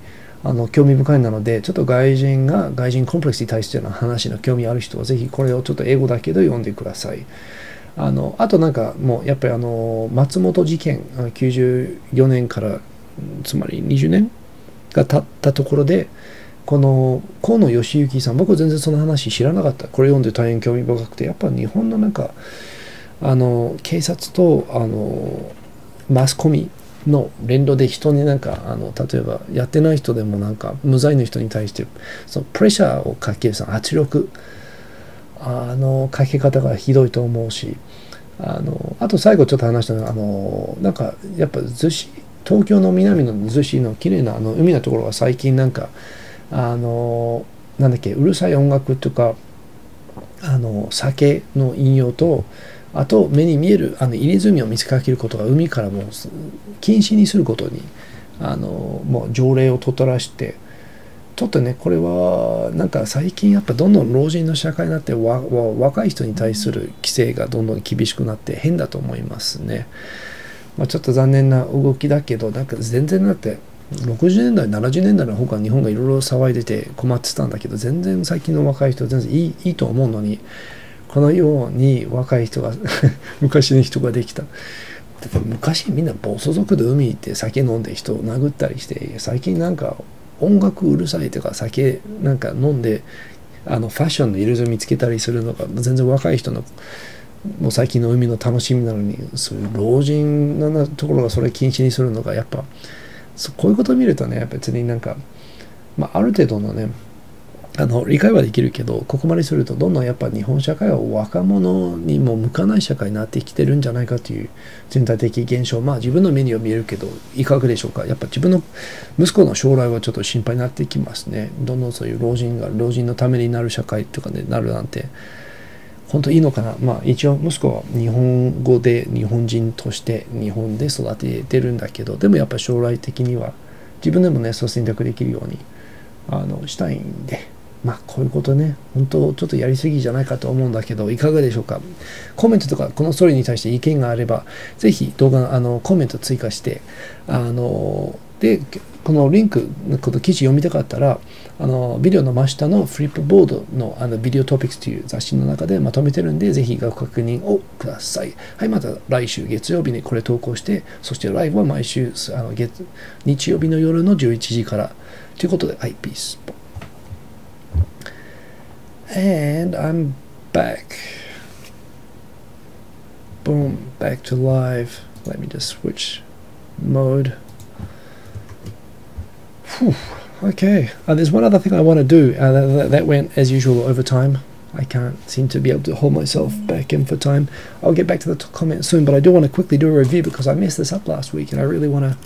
興味深いなので、ちょっと外人コンプレックスに対しての話の興味ある人はぜひこれをちょっと英語だけで読んでください。あとなんかもうやっぱり松本事件94年からつまり20年が経ったところで、この河野義行さん、僕全然その話知らなかった。これ読んで大変興味深くて、やっぱ日本のなんか警察とマスコミの連動で人になんか例えばやってない人でもなんか無罪の人に対してそのプレッシャーをかける圧力かけ方がひどいと思うし、あと最後ちょっと話したのはなんかやっぱ東京の南の逗子の綺麗な海のところが最近なんかなんだっけ、うるさい音楽とか酒の引用と、あと目に見える入れ墨を見つかけることが海からもう禁止にすることにもう条例を取ったらしてちょっとね、これはなんか最近やっぱどんどん老人の社会になって若い人に対する規制がどんどん厳しくなって変だと思いますね。ちょっと残念な動きだけど、なんか全然だって60年代70年代の方が日本がいろいろ騒いでて困ってたんだけど、全然最近の若い人全然いいと思うのに、このように若い人が昔の人ができた。昔みんな暴走族で海行って酒飲んで人を殴ったりして、最近なんか音楽うるさいとか酒なんか飲んでファッションの入れ墨つけたりするのが全然若い人のもう最近の海の楽しみなのに、そういう老人なところがそれ禁止にするのがやっぱこういうことを見るとね、別になんか、ある程度のね理解はできるけど、ここまでするとどんどんやっぱ日本社会は若者にも向かない社会になってきてるんじゃないかという全体的現象、自分の目には見えるけどいかがでしょうか。やっぱ自分の息子の将来はちょっと心配になってきますね。どんどんそういう老人のためになる社会とかになるなんて本当いいのかな。一応息子は日本語で日本人として日本で育ててるんだけど、でもやっぱ将来的には自分でもねそう選択できるようにしたいんで、こういうことね、本当ちょっとやりすぎじゃないかと思うんだけど、いかがでしょうか。コメントとかこのストーリーに対して意見があればぜひ動画コメント追加してでこのリンクこの記事読みたかったらビデオの真下のフリップボードのビデオトピックスという雑誌の中でまとめてるんで、ぜひご確認をください。はい、また来週月曜日にこれ投稿して、そしてライブは毎週日曜日の夜の11時からということで、はい、ピース。And I'm back. Boom, back to live. Let me just switch mode. Whew. Okay, there's one other thing I want to do that went as usual over time. I can't seem to be able to hold myself back in for time. I'll get back to the comment soon, but I do want to quickly do a review because I messed this up last week and I really want to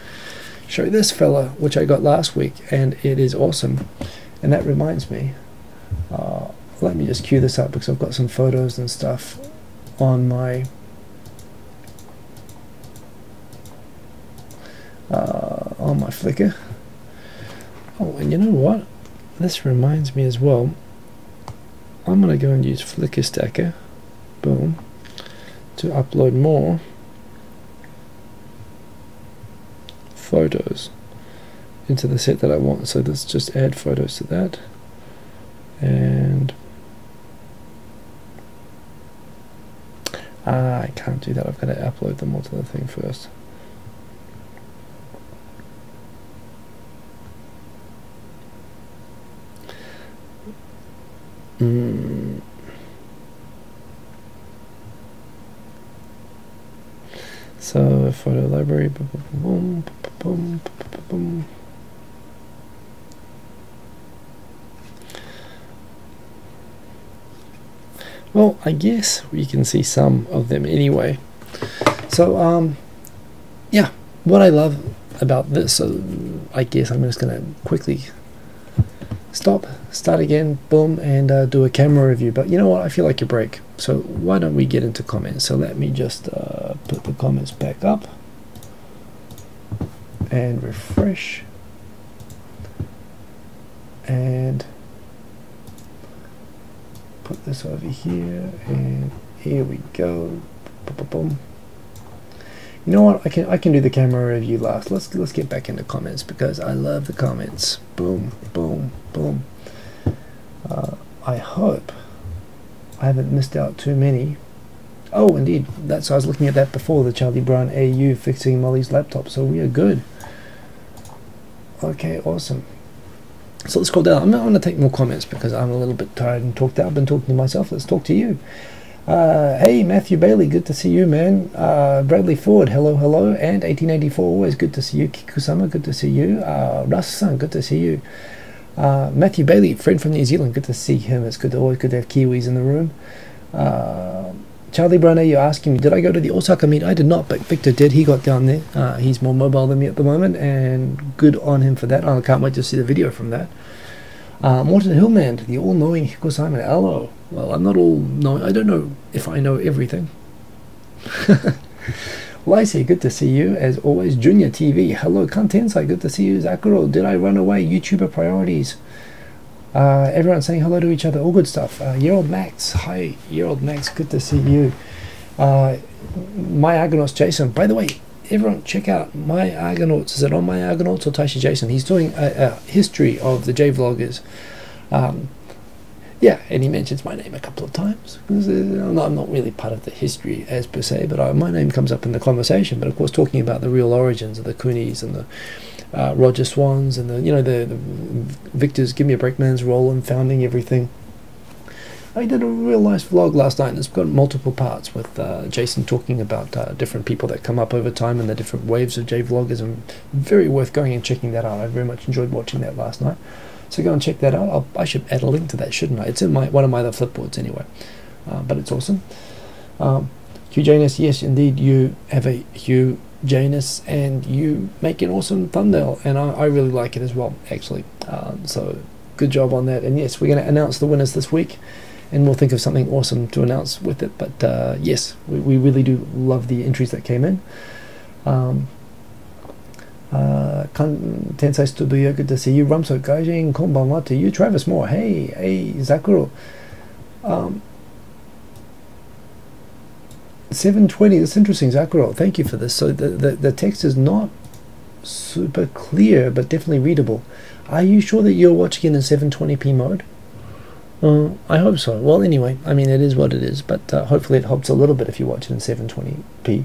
show this fella which I got last week, and it is awesome. And that reminds me, let me just cue this up because I've got some photos and stuff on my Flickr. Oh, and you know what? This reminds me as well. I'm going to go and use Flickr Stacker, boom, to upload more photos into the set that I want. So let's just add photos to that. And I can't do that. I've got to upload them all to the thing first. So photo library, boom, boom, boom, boom, boom. Well, I guess we can see some of them anyway. So yeah, what I love about this, so I guess I'm just gonna quickly start again, boom, and do a camera review. But you know what, I feel like a break, so why don't we get into comments. So let me just put the comments back up and refresh, and put this over here, and here we go. Boom. You know what, I can do the camera review last. Let's get back into comments because I love the comments. Boom, boom, boom. I hope I haven't missed out too many. Oh, indeed, I was looking at that before, the Charlie Brown AU fixing Molly's laptop, so we are good. Okay, awesome. So let's scroll down. I'm going to take more comments because I'm a little bit tired and talked out. I've been talking to myself. Let's talk to you. Hey, Matthew Bailey, good to see you, man. Bradley Ford, hello, hello. And 1884, always good to see you. Kikusama, good to see you. Russ-san, good to see you. Matthew Bailey, friend from New Zealand, good to see him. It's always good to have Kiwis in the room. Charlie Brunner, you're asking me, did I go to the Osaka meet? I did not, but Victor did. He got down there. He's more mobile than me at the moment, and good on him for that. I can't wait to see the video from that. Morton Hillman, the all-knowing Hikosaemon. Hello. Well, I'm not all-knowing. I don't know if I know everything. Lacey, good to see you. As always, Junior TV. Hello, Kantensai, good to see you. Zakuro, did I run away? YouTuber priorities. Everyone saying hello to each other. All good stuff. Year-old Max. Hi, Year-old Max, good to see you. My Argonauts Jason. By the way, everyone check out My Argonauts. Is it on My Argonauts or Taishi Jason? He's doing a history of the J-vloggers. Yeah, and he mentions my name a couple of times. I'm not really part of the history as per se, but my name comes up in the conversation. But of course, talking about the real origins of the Kunis and the Roger Swans and the Victor's Give Me a Break Man's role in founding everything. I did a real nice vlog last night, and it's got multiple parts with Jason talking about different people that come up over time and the different waves of J-vloggers, and very worth going and checking that out. I very much enjoyed watching that last night. So go and check that out. I should add a link to that, shouldn't I? It's in one of my other flipboards anyway. But it's awesome. Hugh Janus, yes, indeed, you have a Hugh Janus, and you make an awesome thumbnail, and I really like it as well, actually. So good job on that. And yes, we're going to announce the winners this week, and we'll think of something awesome to announce with it. But yes, we really do love the entries that came in. Tensai Stubuya, good to see you. Rumso Gaijin, konbanwa to you. Travis Moore, hey, Zakuro. 720, that's interesting, Zakuro. Thank you for this. So the text is not super clear, but definitely readable. Are you sure that you're watching it in 720p mode? I hope so. Well, anyway, I mean, it is what it is, but hopefully it helps a little bit if you watch it in 720p.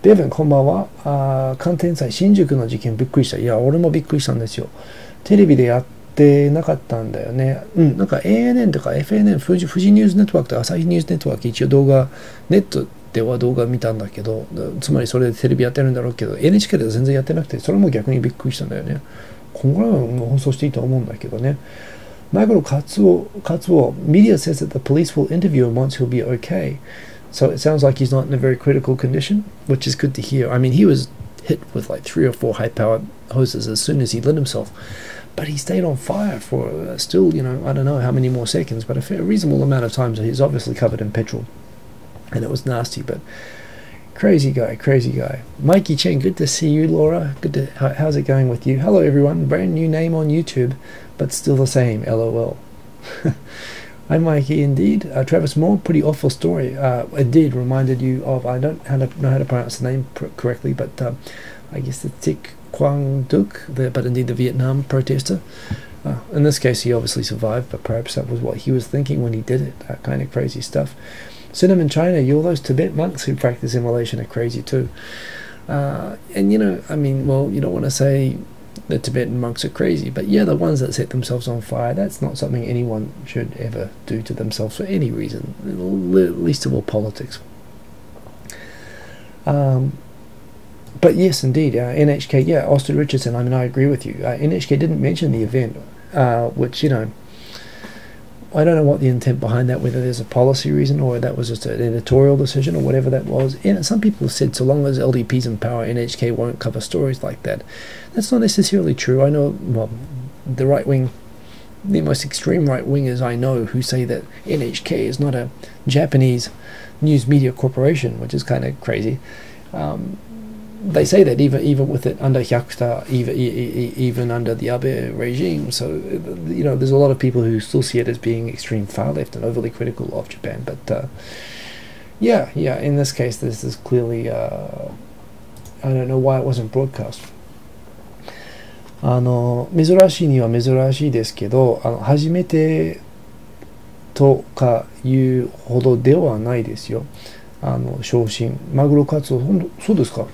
Devin, こんばんは。関天祭新宿の事件びっくりした。いや、俺もびっくりしたんですよ。テレビでやってなかったんだよね。なんか ANN とか FNN、富士ニュースネットワークと朝日ニュースネットワーク、一応動画、ネットでは動画見たんだけど、つまりそれでテレビやってるんだろうけど、NHK では全然やってなくて、それも逆にびっくりしたんだよね。こんぐらいは放送していいと思うんだけどね。Michael Katsuo, media says that the police will interview him once he'll be okay. So it sounds like he's not in a very critical condition, which is good to hear. I mean, he was hit with like 3 or 4 high-powered hoses as soon as he lit himself. But he stayed on fire for still, I don't know how many more seconds, but a reasonable amount of time. So he's obviously covered in petrol. And it was nasty, but crazy guy. Mikey Chen, good to see you, Laura. How's it going with you? Hello, everyone. Brand new name on YouTube, but still the same, LOL. Hi, Mikey, indeed. Travis Moore, pretty awful story. Indeed, reminded you of, I don't know how to pronounce the name correctly, but I guess the Thich Quang Duc, but indeed the Vietnam protester. In this case, he obviously survived, but perhaps that was what he was thinking when he did it. Kind of crazy stuff. Cinnamon China, all those Tibet monks who practice immolation are crazy too. And I mean, well, you don't want to say the Tibetan monks are crazy, but yeah, the ones that set themselves on fire, that's not something anyone should ever do to themselves for any reason, least of all politics. But yes, indeed, NHK, yeah, Austin Richardson, I mean, I agree with you. NHK didn't mention the event, which, I don't know what the intent behind that, whether there's a policy reason or that was just an editorial decision or whatever that was. And some people have said so long as LDP's in power, NHK won't cover stories like that. That's not necessarily true. I know, well, the right wing, the most extreme right wingers I know who say that NHK is not a Japanese news media corporation, which is kind of crazy. They say that even with it under Hyakuta, even under the Abe regime. So, there's a lot of people who still see it as being extreme far left and overly critical of Japan. But, yeah, in this case, this is clearly, I don't know why it wasn't broadcast. 珍しいには珍しいですけど、初めてとかいうほどではないですよ。昇進。マグロカツオ、そうですか。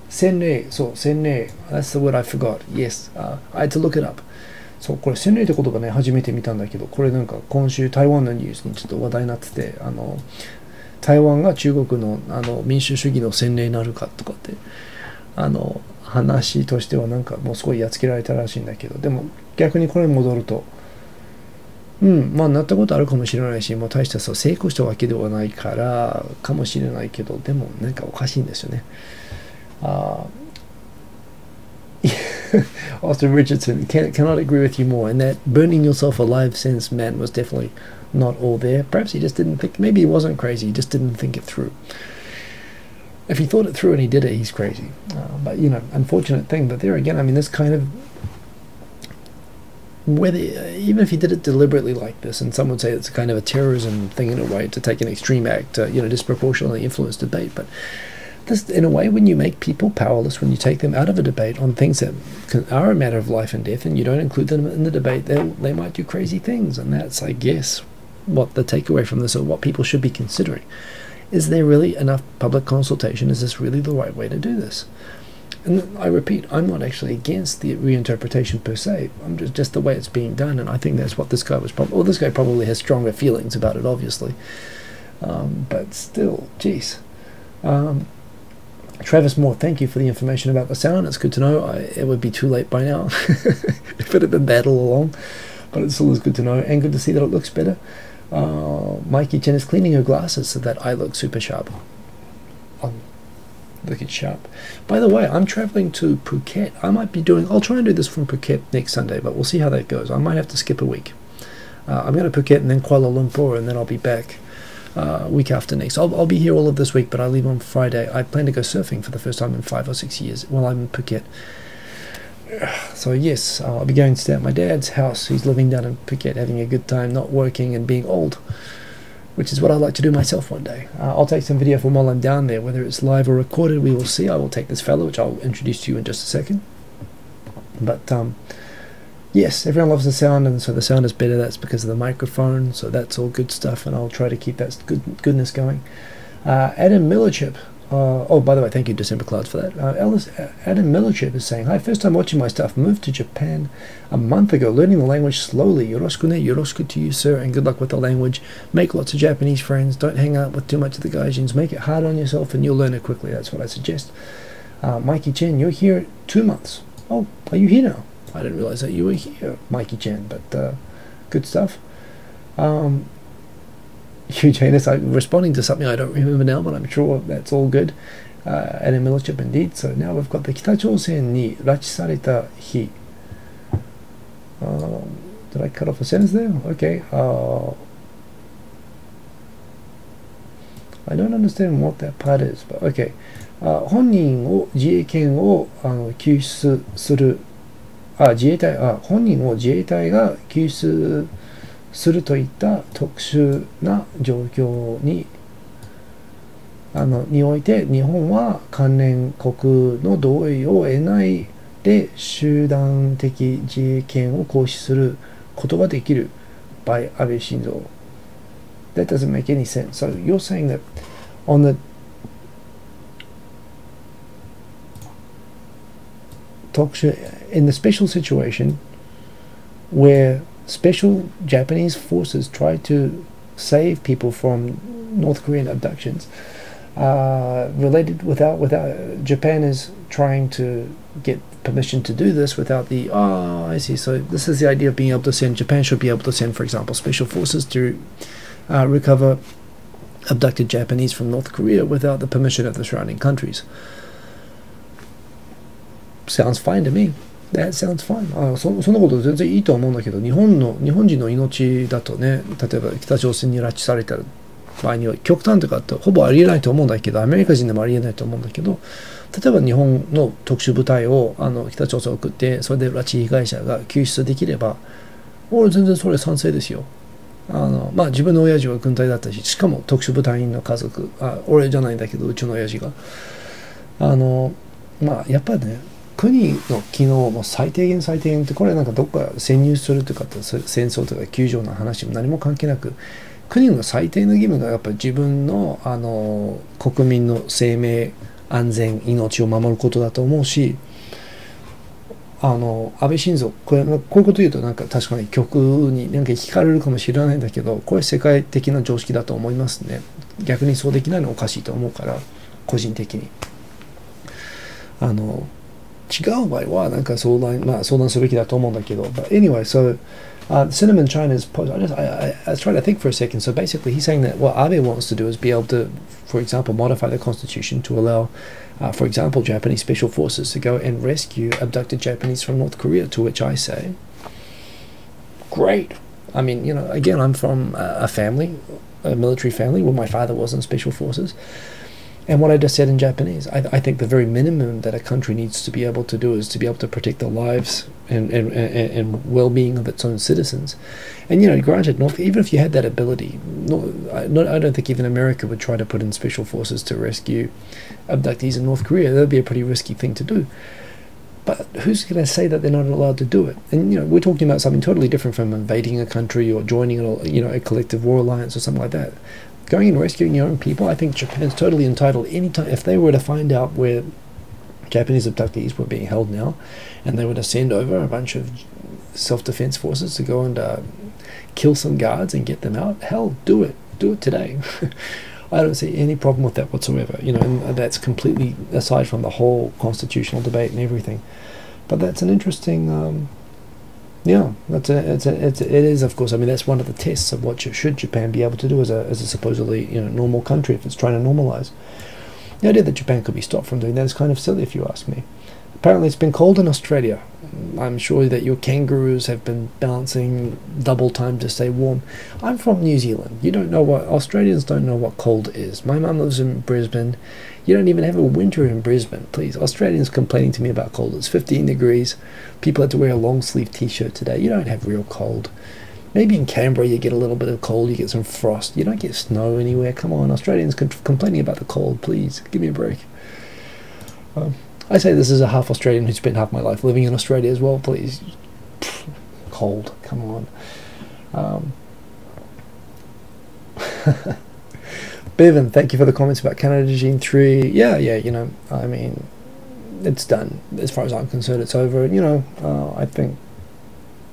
洗礼、そう、洗礼。That's the word I forgot. Yes. I had to look it up. そう、これ洗礼って言葉ね、初めて見たんだけど、これなんか今週台湾のニュースにちょっと話題になってて、台湾が中国の民主主義の洗礼になるかとかって話としてはなんかもうすごいやっつけられたらしいんだけど、でも逆にこれに戻ると、まあなったことあるかもしれないし、もう大した成功したわけではないからかもしれないけど、でもなんかおかしいんですよね。Austin Richardson cannot agree with you more, and that burning yourself alive sense, man, was definitely not all there. Perhaps he just didn't think, maybe he wasn't crazy, he just didn't think it through. If he thought it through and he did it, he's crazy. But, unfortunate thing. But there again, I mean, this kind of, whether even if he did it deliberately like this, and some would say it's kind of a terrorism thing in a way, to take an extreme act to, disproportionately influence debate, but this, in a way, when you make people powerless, when you take them out of a debate on things that are a matter of life and death, and you don't include them in the debate, they might do crazy things. And that's, I guess, what the takeaway from this, or what people should be considering. Is there really enough public consultation? Is this really the right way to do this? And I repeat, I'm not actually against the reinterpretation per se. I'm just the way it's being done, and I think that's what this guy was probably... Well, this guy probably has stronger feelings about it, obviously. But still, geez. Travis Moore, thank you for the information about the sound. It's good to know. It would be too late by now if it had been bad all along. But it still is good to know, and good to see that it looks better. Mikey Chen is cleaning her glasses so that I look super sharp. Looking sharp. By the way, I'm traveling to Phuket. I'll try and do this from Phuket next Sunday, but we'll see how that goes. I might have to skip a week. I'm going to Phuket and then Kuala Lumpur, and then I'll be back week after next. I'll be here all of this week, but I leave on Friday. I plan to go surfing for the first time in 5 or 6 years while I'm in Phuket. So yes, I'll be going to stay at my dad's house. He's living down in Phuket, having a good time, not working and being old, which is what I'd like to do myself one day. I'll take some video from while I'm down there, whether it's live or recorded, we will see. I will take this fellow, which I'll introduce to you in just a second. But yes, everyone loves the sound, and so the sound is better. That's because of the microphone, so that's all good stuff, and I'll try to keep that goodness going. Adam Millerchip. Oh, by the way, thank you, December Clouds, for that. Adam Millerchip is saying, hi, first time watching my stuff. Moved to Japan a month ago, learning the language slowly. Yoroshiku ne, yoroshiku to you, sir, and good luck with the language. Make lots of Japanese friends. Don't hang out with too much of the gaijins. Make it hard on yourself, and you'll learn it quickly. That's what I suggest. Mikey Chen, you're here 2 months. Oh, are you here now? I didn't realize that you were here, Mikey Chen, but good stuff. Hugh Janus, I'm responding to something I don't remember now, but I'm sure that's all good. And in Millership indeed. So now we've got the 北朝鮮に拉致された日. Did I cut off a sentence there? Okay. I don't understand what that part is, but okay. 本人を自衛権を救出する本人を自衛隊が救出するといった特殊な状況において、日本は関連国の同意を得ないで集団的自衛権を行使することができる by 安倍晋三. That doesn't make any sense. So you're saying that on the in the special situation where special Japanese forces try to save people from North Korean abductions, related without Japan is trying to get permission to do this without the I see. So this is the idea of being able to send. Japan should be able to send, for example, special forces to recover abducted Japanese from North Korea without the permission of the surrounding countries. Sounds fine to me. That sounds fine. そんなこと全然いいと思うんだけど、日本人の命だとね、例えば北朝鮮に拉致された場合には極端とかってほぼありえないと思うんだけど、アメリカ人でもありえないと思うんだけど、例えば日本の特殊部隊を北朝鮮を送って、それで拉致被害者が救出できれば、俺全然それ賛成ですよ。まあ自分の親父は軍隊だったし、しかも特殊部隊員の家族、俺じゃないんだけど、うちの親父が。まあやっぱりね、国の機能も最低限ってこれなんかどっか潜入するとか戦争とか救助の話も何も関係なく、国の最低の義務がやっぱり自分の国民の生命安全命を守ることだと思うし、安倍晋三こういうこと言うとなんか確かに極になんか聞かれるかもしれないんだけど、これ世界的な常識だと思いますね。逆にそうできないのはおかしいと思うから、個人的に。違う場合はなんか相談すべきだと思うんだけど。But anyway, so Cinnamon China's post, I was trying to think for a second. So basically he's saying that what Abe wants to do is be able to, for example, modify the constitution to allow, for example, Japanese special forces to go and rescue abducted Japanese from North Korea, to which I say, great. I mean, again, I'm from a military family where my father was in special forces. And what I just said in Japanese, I think the very minimum that a country needs to be able to do is to be able to protect the lives and well-being of its own citizens. And, granted, even if you had that ability, I don't think even America would try to put in special forces to rescue abductees in North Korea. That would be a pretty risky thing to do. But who's going to say that they're not allowed to do it? And, we're talking about something totally different from invading a country or joining, a collective war alliance or something like that. Going and rescuing your own people, I think Japan's totally entitled. Anytime, if they were to find out where Japanese abductees were being held now, and they were to send over a bunch of self-defense forces to go and kill some guards and get them out, hell, do it. Do it today. I don't see any problem with that whatsoever. And that's completely aside from the whole constitutional debate and everything. But that's an interesting... it is, of course. I mean, that's one of the tests of what should Japan be able to do as a supposedly normal country if it's trying to normalize. The idea that Japan could be stopped from doing that is kind of silly, if you ask me. Apparently, it's been cold in Australia. I'm sure that your kangaroos have been bouncing double time to stay warm. I'm from New Zealand. Australians don't know what cold is. My mum lives in Brisbane. You don't even have a winter in Brisbane, please. Australians complaining to me about cold. It's 15 degrees. People had to wear a long sleeve t-shirt today. You don't have real cold. Maybe in Canberra you get a little bit of cold, you get some frost. You don't get snow anywhere. Come on, Australians complaining about the cold, please. Give me a break. I say this as a half Australian who spent half my life living in Australia as well, please. Cold, come on. Bevan, thank you for the comments about Canada Gene 3. Yeah, I mean, it's done. As far as I'm concerned, it's over. I think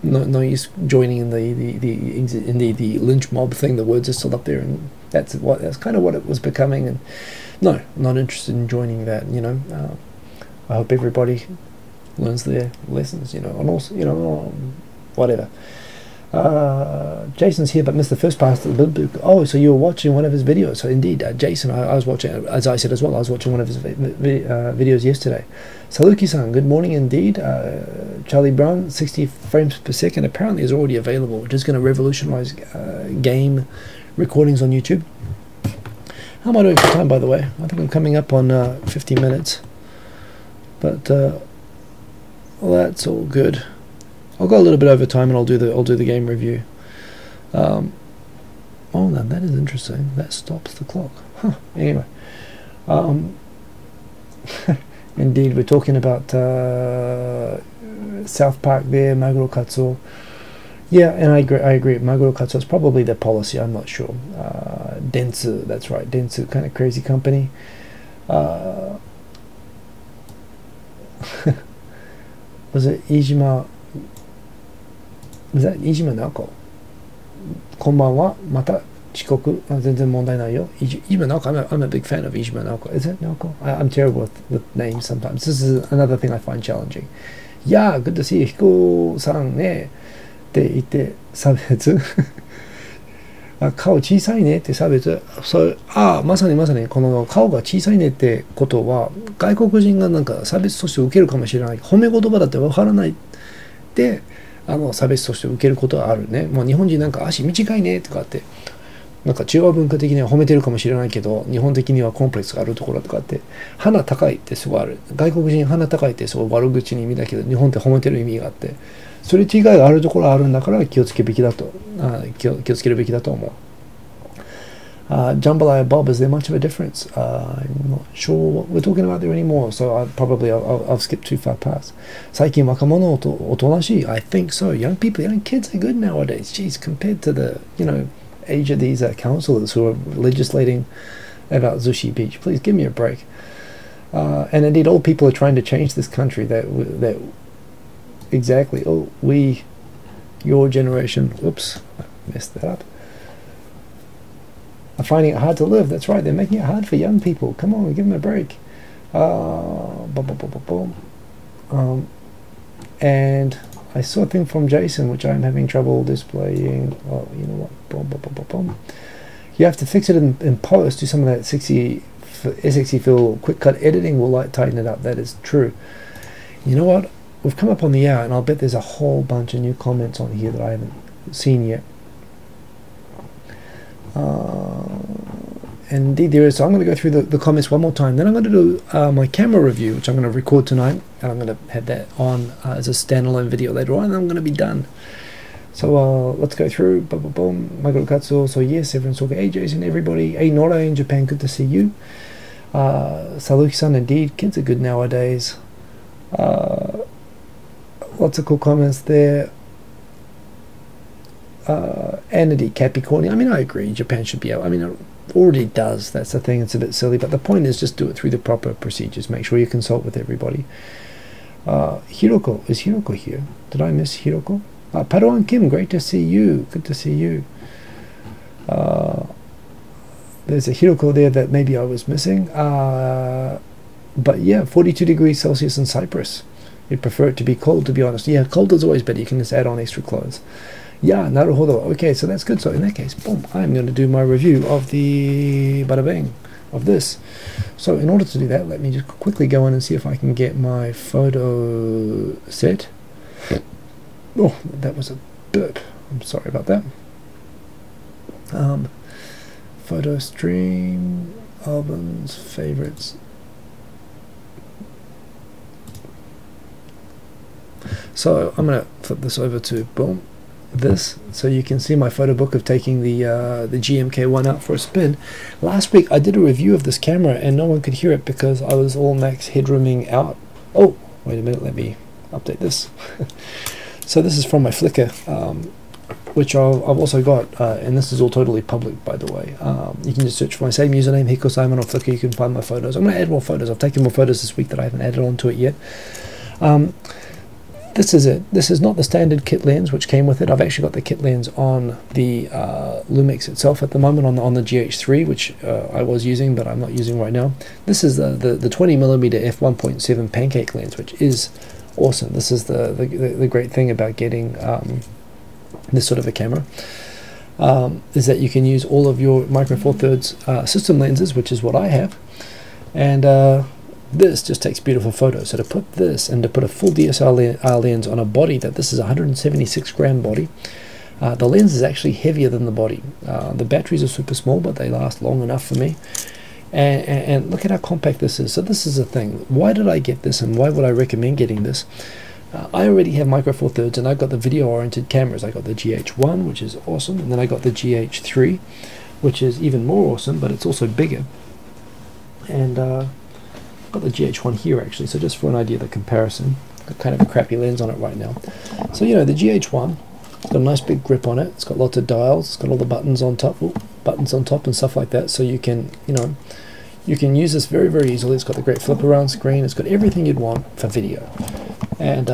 no use joining in the lynch mob thing. The words are still up there, and that's kind of what it was becoming. And no, I'm not interested in joining that. I hope everybody learns their lessons. And also, whatever. Jason's here but missed the first part of the book. Oh, so you were watching one of his videos. So indeed, Jason, I was watching, as I said as well, I was watching one of his videos yesterday. Saluki-san, good morning indeed. Charlie Brown, 60 frames per second apparently is already available, which is going to revolutionize game recordings on YouTube. How am I doing for time, by the way? I think I'm coming up on 50 minutes. But well, that's all good. I'll go a little bit over time and I'll do the game review. Oh, now that is interesting. That stops the clock. Huh. Anyway, indeed, we're talking about South Park there, Maguro Katsuo. Yeah, and I agree. Maguro Katsuo is probably their policy. I'm not sure. Dentsu, that's right. Dentsu, kind of crazy company. Was it Ijima? Was that Ijima Naoko? こんばんは。また遅刻。全然問題ないよ。Ijima Naoko. I'm a big fan of Ijima Naoko. Is it Naoko? I'm terrible with names sometimes. This is another thing I find challenging. Yeah, good to see you. ヒコさんね。って言って差別顔小さいねって差別。まさにこの顔が小さいねってことは外国人がなんか差別として受けるかもしれない。褒め言葉だってわからないで差別として受けることはあるね。もう日本人なんか足短いねとかってなんか中和文化的には褒めてるかもしれないけど日本的にはコンプレックスがあるところとかって鼻高いってすごいある。外国人鼻高いってすごい悪口に意味だけど日本って褒めてる意味があってそれ違いがあるところはあるんだから気をつけるべきだと思う。Jambalaya Bob, is there much of a difference? I'm not sure what we're talking about there anymore, so I'll skip too far past. 最近若者おとなしい I think so. Young kids are good nowadays. Jeez, compared to the age of these councillors who are legislating about Zushi Beach. Please give me a break. And indeed, all people are trying to change this country. That exactly. Oh, your generation. Oops, I messed that up. are finding it hard to live. That's right, they're making it hard for young people. Come on, give them a break. And I saw a thing from Jason, which I'm having trouble displaying. Oh, you know what? You have to fix it in post. Do some of that SXE fill quick cut editing will tighten it up. That is true. You know what? We've come up on the hour, and I'll bet there's a whole bunch of new comments on here that I haven't seen yet. Indeed there is. So I'm going to go through the comments one more time. Then I'm going to do my camera review, which I'm going to record tonight, and I'm going to have that on as a standalone video later on, and I'm going to be done. So let's go through. Boom, boom, boom. Michael Katsu. So yes, everyone's talking. Hey Jason, everybody. Hey Nora in Japan, good to see you. Saluki-san, indeed, kids are good nowadays. Lots of cool comments there. Andy Capricorn. I mean, I agree. Japan should be able. I mean, it already does. That's the thing. It's a bit silly, but the point is just do it through the proper procedures. Make sure you consult with everybody. Hiroko, is Hiroko here? Did I miss Hiroko? Paroan Kim, great to see you. Good to see you. There's a Hiroko there that maybe I was missing. But yeah, 42 degrees Celsius in Cyprus. You'd prefer it to be cold, to be honest. Yeah, cold is always better. You can just add on extra clothes. Yeah, naruhodo. Okay, so that's good. So in that case, boom, I'm going to do my review of the bada bang of this. So in order to do that, let me just quickly go in and see if I can get my photo set. Oh, that was a burp. I'm sorry about that. Photo stream, albums, favorites. So I'm going to flip this over to boom, this, so you can see my photo book of taking the GM1K one out for a spin. Last week I did a review of this camera and no one could hear it because I was all max headrooming out. Oh, wait a minute, let me update this. So this is from my Flickr, which I've also got, and this is all totally public, by the way. You can just search for my same username, Hikosaemon, on Flickr. You can find my photos. I'm going to add more photos. I've taken more photos this week that I haven't added onto it yet. This is it. This is not the standard kit lens which came with it. I've actually got the kit lens on the Lumix itself at the moment on the GH3, which I was using but I'm not using right now. This is the 20mm f1.7 pancake lens, which is awesome. This is the great thing about getting this sort of a camera, is that you can use all of your micro four thirds system lenses, which is what I have, and this just takes beautiful photos. So to put this and to put a full DSLR lens on a body this is a 176 gram body, the lens is actually heavier than the body. The batteries are super small, but they last long enough for me. And look at how compact this is. So this is the thing. Why did I get this, and why would I recommend getting this? I already have micro four thirds, and I've got the video oriented cameras. I got the GH1, which is awesome, and then I got the GH3, which is even more awesome, but it's also bigger. And got the GH1 here actually, so just for an idea of the comparison. Got kind of a crappy lens on it right now. So you know, the GH1, it's got a nice big grip on it. It's got lots of dials. It's got all the buttons on top, and stuff like that. So you can, you know, you can use this very, very easily. It's got the great flip around screen. It's got everything you'd want for video, and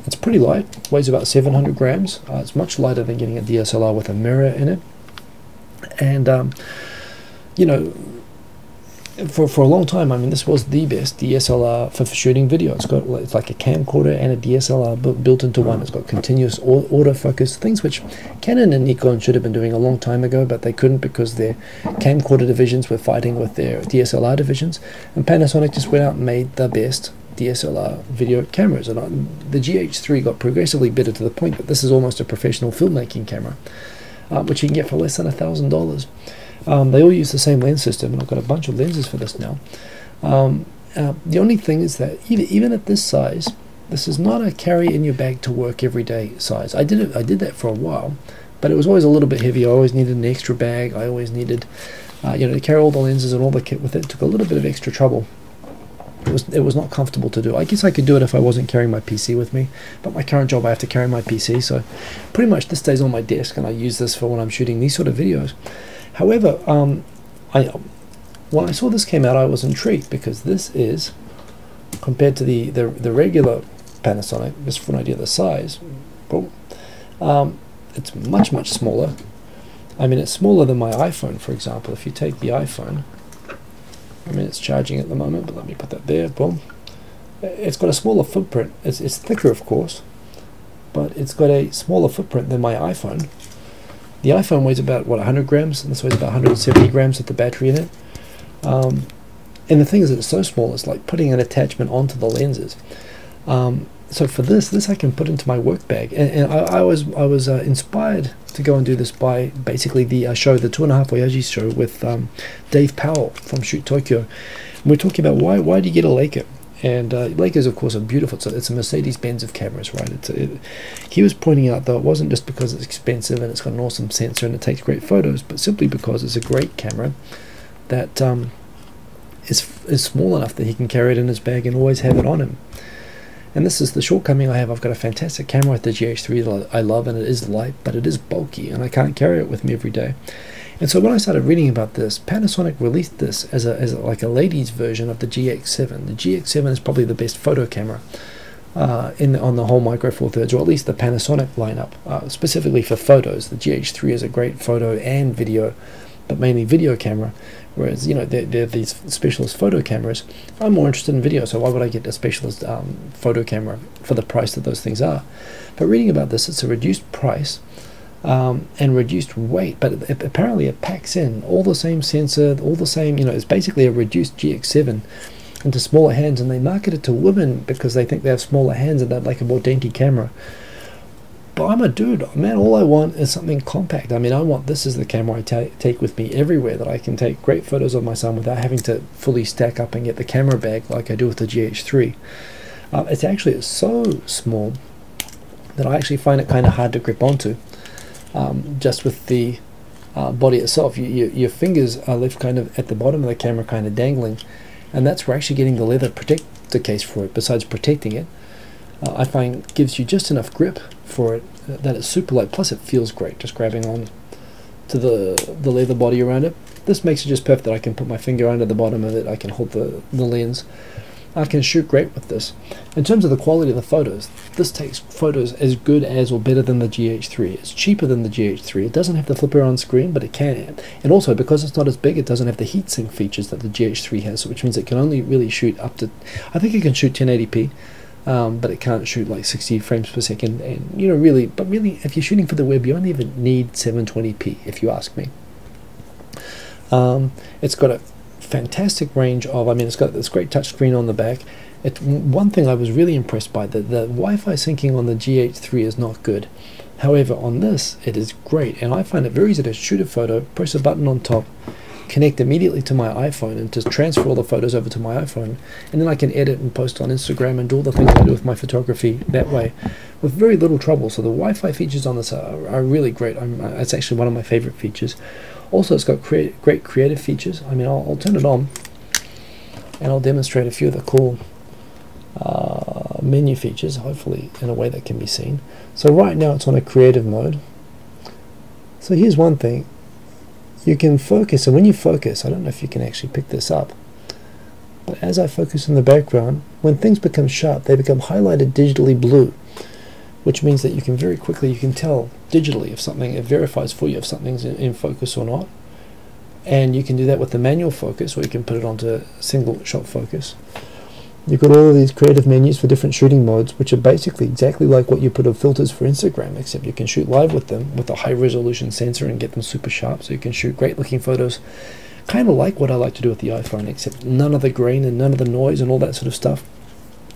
it's pretty light. Weighs about 700 grams. It's much lighter than getting a DSLR with a mirror in it, and you know, for a long time, I mean, this was the best DSLR for shooting video. It's like a camcorder and a DSLR built into one. It's got continuous autofocus, things which Canon and Nikon should have been doing a long time ago, but they couldn't because their camcorder divisions were fighting with their DSLR divisions. And Panasonic just went out and made the best DSLR video cameras. And the GH3 got progressively better to the point that this is almost a professional filmmaking camera, which you can get for less than $1,000. They all use the same lens system, and I've got a bunch of lenses for this now. The only thing is that even at this size, this is not a carry in your bag to work every day size. I did that for a while, but it was always a little bit heavy. I always needed an extra bag. I always needed, you know, to carry all the lenses and all the kit with it. It took a little bit of extra trouble. It was not comfortable to do. I guess I could do it if I wasn't carrying my PC with me, but my current job I have to carry my PC, so pretty much this stays on my desk, and I use this for when I'm shooting these sort of videos. However, when I saw this came out, I was intrigued because this is, compared to the regular Panasonic, just for an idea of the size, boom, it's much, much smaller. I mean, it's smaller than my iPhone, for example. If you take the iPhone, I mean, it's charging at the moment, but let me put that there, boom. It's got a smaller footprint. It's thicker, of course, but it's got a smaller footprint than my iPhone. The iPhone weighs about, what, 100 grams, and this weighs about 170 grams with the battery in it. And the thing is that it's so small, it's like putting an attachment onto the lenses. So for this I can put into my work bag, and I was inspired to go and do this by basically the show, the 2.5 Oyajis show with Dave Powell from Shoot Tokyo. And we're talking about why do you get a Leica? And Leicas, of course, are beautiful. It's a Mercedes-Benz of cameras, right? He was pointing out, though, it wasn't just because it's expensive and it's got an awesome sensor and it takes great photos, but simply because it's a great camera that is small enough that he can carry it in his bag and always have it on him. And this is the shortcoming I have. I've got a fantastic camera with the GH3 that I love, and it is light, but it is bulky, and I can't carry it with me every day. And so when I started reading about this, Panasonic released this as like a ladies' version of the GX7. The GX7 is probably the best photo camera on the whole Micro Four Thirds, or at least the Panasonic lineup, specifically for photos. The GH3 is a great photo and video, but mainly video camera. Whereas, you know, they're these specialist photo cameras. I'm more interested in video, so why would I get a specialist photo camera for the price that those things are? But reading about this, it's a reduced price and reduced weight, but apparently it packs in all the same sensor, all the same, you know, it's basically a reduced GX7 into smaller hands, and they market it to women because they think they have smaller hands and they'd like a more dainty camera. But I'm a dude, man, all I want is something compact. I mean, I want this as the camera I take with me everywhere, that I can take great photos of my son without having to fully stack up and get the camera bag like I do with the GH3. It's so small that I actually find it kind of hard to grip onto. Just with the body itself, your fingers are left kind of at the bottom of the camera, kind of dangling, and that's where actually getting the leather protector case for it, besides protecting it, I find gives you just enough grip for it that it's super light. Plus it feels great just grabbing on to the leather body around it. This makes it just perfect that I can put my finger under the bottom of it, I can hold the lens. I can shoot great with this. In terms of the quality of the photos, this takes photos as good as or better than the GH3. It's cheaper than the GH3. It doesn't have the flipper on screen, but it can. And also, because it's not as big, it doesn't have the heatsink features that the GH3 has, which means it can only really shoot up to, I think it can shoot 1080p, but it can't shoot like 60 frames per second. And, you know, really, if you're shooting for the web, you only even need 720p, if you ask me. It's got a fantastic range of, I mean, it's got this great touch screen on the back. One thing I was really impressed by, the Wi-Fi syncing on the GH3 is not good. However, on this, it is great, and I find it very easy to shoot a photo, press a button on top, connect immediately to my iPhone, and just transfer all the photos over to my iPhone, and then I can edit and post on Instagram and do all the things I do with my photography that way with very little trouble. So the Wi-Fi features on this are really great. It's actually one of my favorite features. Also, it's got great creative features. I mean, I'll turn it on and I'll demonstrate a few of the cool menu features, hopefully in a way that can be seen. So right now it's on a creative mode. So here's one thing. You can focus, and when you focus, I don't know if you can actually pick this up, but as I focus in the background, when things become sharp, they become highlighted digitally blue, which means that you can very quickly, you can tell digitally if something, it verifies for you if something's in focus or not. And you can do that with the manual focus, or you can put it onto single shot focus. You've got all of these creative menus for different shooting modes, which are basically exactly like what you put of filters for Instagram, except you can shoot live with them with a high resolution sensor and get them super sharp, so you can shoot great looking photos, kind of like what I like to do with the iPhone, except none of the grain and none of the noise and all that sort of stuff.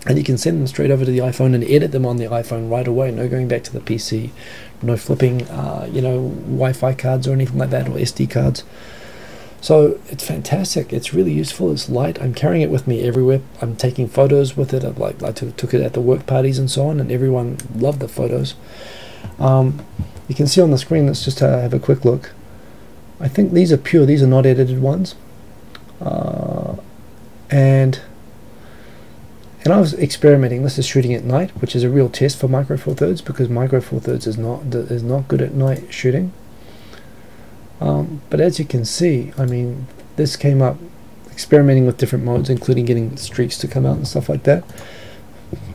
And you can send them straight over to the iPhone and edit them on the iPhone right away. No going back to the PC, no flipping, you know, Wi-Fi cards or anything like that, or SD cards. So it's fantastic. It's really useful. It's light. I'm carrying it with me everywhere. I'm taking photos with it. I took it at the work parties and so on, and everyone loved the photos. You can see on the screen. Let's just have a quick look. I think these are pure. These are not edited ones. And I was experimenting. This is shooting at night, which is a real test for Micro Four Thirds, because Micro Four Thirds is not good at night shooting. But as you can see, I mean, this came up experimenting with different modes, including getting streaks to come out and stuff like that.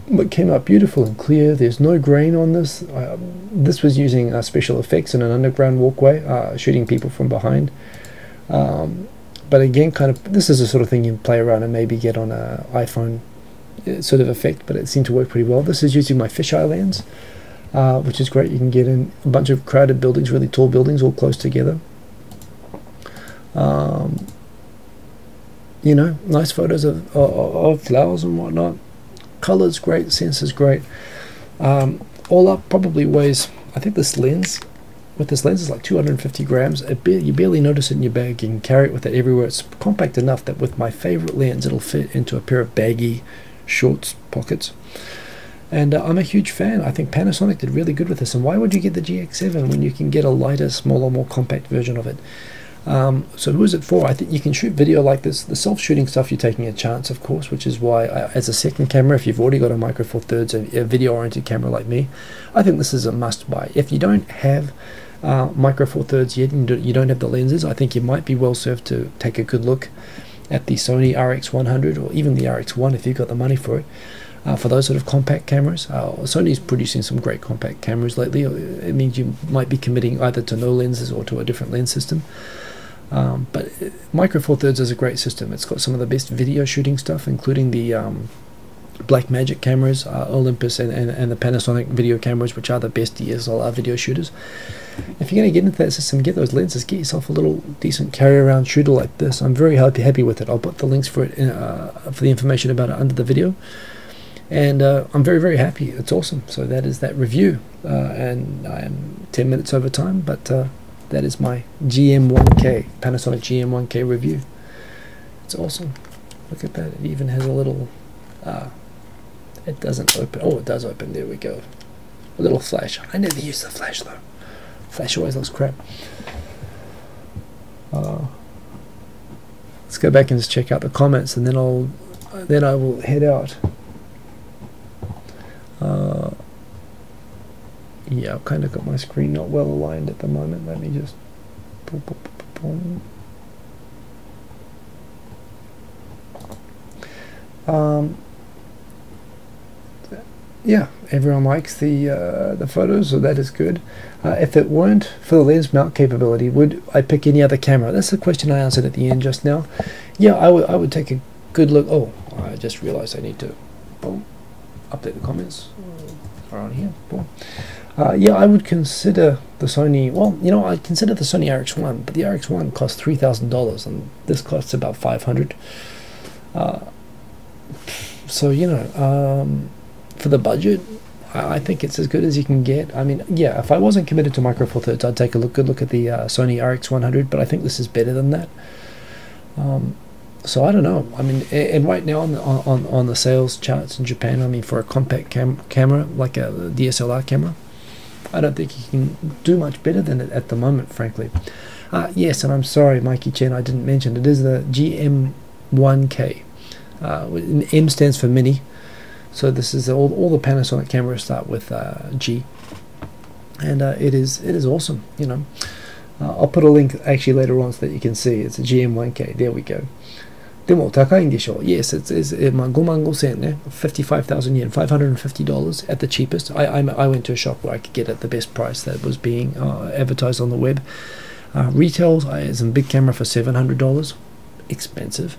but came out beautiful and clear. There's no grain on this. This was using special effects in an underground walkway, shooting people from behind. But again, kind of, this is the sort of thing you can play around and maybe get on an iPhone sort of effect, but it seemed to work pretty well. This is using my fisheye lens, which is great. You can get in a bunch of crowded buildings, really tall buildings, all close together. You know, nice photos of flowers and whatnot. Colors great, sensors great. All up, probably weighs, I think this lens, with this lens is like 250 grams. You barely notice it in your bag. You can carry it with it everywhere. It's compact enough that with my favorite lens, it'll fit into a pair of baggy shorts pockets. And I'm a huge fan. I think Panasonic did really good with this. And why would you get the GX7 when you can get a lighter, smaller, more compact version of it? So who is it for? I think you can shoot video like this. The self-shooting stuff, you're taking a chance, of course, which is why, as a second camera, if you've already got a Micro Four Thirds, a video-oriented camera like me, I think this is a must-buy. If you don't have Micro Four Thirds yet, and you don't have the lenses, I think you might be well served to take a good look at the Sony RX100 or even the RX1 if you've got the money for it. For those sort of compact cameras, Sony's producing some great compact cameras lately. It means you might be committing either to no lenses or to a different lens system. But Micro Four Thirds is a great system. It's got some of the best video shooting stuff, including the Blackmagic cameras, Olympus and the Panasonic video cameras, which are the best DSLR video shooters. If you're going to get into that system, get those lenses, get yourself a little decent carry-around shooter like this. I'm very happy with it. I'll put the links for it, for the information about it under the video. And I'm very happy. It's awesome. So that is that review. And I am 10 minutes over time, but that is my GM1K, Panasonic GM1K review. It's awesome. Look at that. It even has a little... it doesn't open. Oh, it does open. There we go. A little flash. I never use the flash though. Flash always looks crap. Let's go back and just check out the comments, and then I will head out. Yeah, I've kind of got my screen not well aligned at the moment. Let me just... yeah, everyone likes the photos, so that is good. If it weren't for the lens mount capability, would I pick any other camera? That's the question I answered at the end just now. Yeah, I would take a good look. Oh, I just realized I need to update the comments. Are on here. Boom. Yeah, I would consider the Sony. Well, you know, I'd consider the Sony RX1, but the RX1 costs $3,000, and this costs about $500. So you know, for the budget, I think it's as good as you can get. I mean, yeah, if I wasn't committed to Micro Four Thirds, I'd take a good look at the Sony RX100, but I think this is better than that. So I don't know. I mean, and right now on the sales charts in Japan, I mean, for a compact camera like a DSLR camera, I don't think you can do much better than it at the moment, frankly. Yes, and I'm sorry, Mikey Chen, I didn't mention it is the GM1K. M stands for mini. So this is all the Panasonic cameras start with G, and it is awesome. You know, I'll put a link actually later on so that you can see. It's a GM1K. There we go. でも高いんでしょう. Yes, it's 55,000 円ね. 55,000 yen, $550 at the cheapest. I went to a shop where I could get at the best price that was being advertised on the web. Retails is a big camera for $700. Expensive.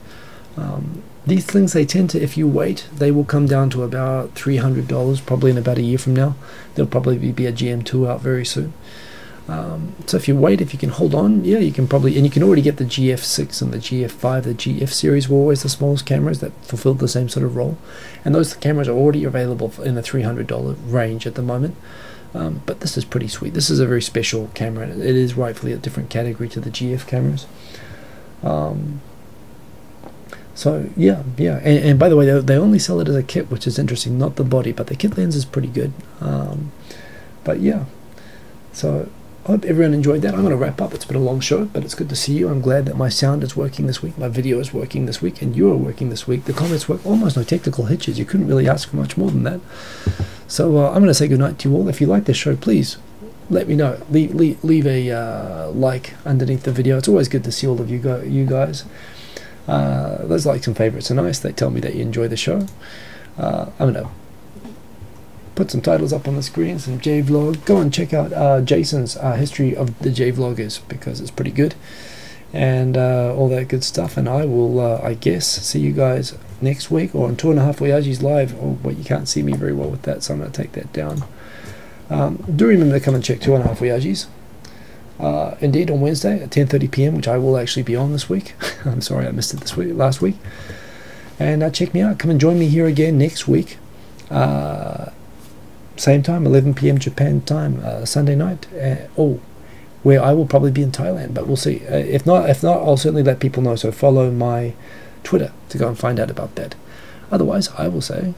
These things, they tend to, if you wait, they will come down to about $300 probably in about a year from now. There'll probably be a GM2 out very soon. So if you wait, if you can hold on, yeah, you can probably, and you can already get the GF6 and the GF5. The GF series were always the smallest cameras that fulfilled the same sort of role, and those cameras are already available in the $300 range at the moment. But this is pretty sweet. This is a very special camera, and it is rightfully a different category to the GF cameras. So yeah, and by the way, they only sell it as a kit, which is interesting, not the body, but the kit lens is pretty good. But yeah, so I hope everyone enjoyed that. I'm going to wrap up. It's been a long show, but it's good to see you. I'm glad that my sound is working this week, my video is working this week, and you are working this week. The comments work, almost no technical hitches. You couldn't really ask for much more than that. So I'm going to say goodnight to you all. If you like this show, please let me know. Leave a like underneath the video. It's always good to see all of you guys. Those likes and favorites are nice. They tell me that you enjoy the show. I'm going to put some titles up on the screen, some J-vlog. Go and check out Jason's history of the J-vloggers, because it's pretty good, and all that good stuff. And I will, I guess, see you guys next week, or on 2.5 Oyajis live. Oh, but you can't see me very well with that, so I'm going to take that down. Do remember to come and check 2.5 Oyajis. Indeed, on Wednesday at 10:30 p.m, which I will actually be on this week. I'm sorry I missed it last week. And check me out. Come and join me here again next week. Same time, 11 p.m. Japan time, Sunday night. Where I will probably be in Thailand, but we'll see. If not, I'll certainly let people know. So follow my Twitter to go and find out about that. Otherwise, I will say,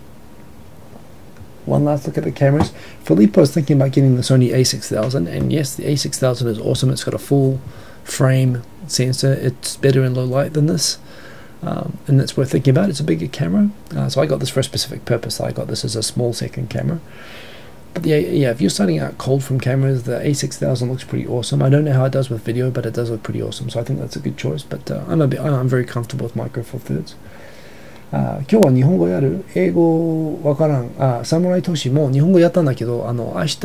one last look at the cameras. Filippo's thinking about getting the Sony a6000, and yes, the a6000 is awesome. It's got a full frame sensor. It's better in low light than this, and that's worth thinking about. It's a bigger camera, so I got this for a specific purpose. I got this as a small second camera. But yeah, if you're starting out cold from cameras, the a6000 looks pretty awesome. I don't know how it does with video, but it does look pretty awesome, so I think that's a good choice. But I'm very comfortable with Micro Four Thirds. 今日は日本語やる、英語わからん、サムライ投資も日本語やったんだけど、明日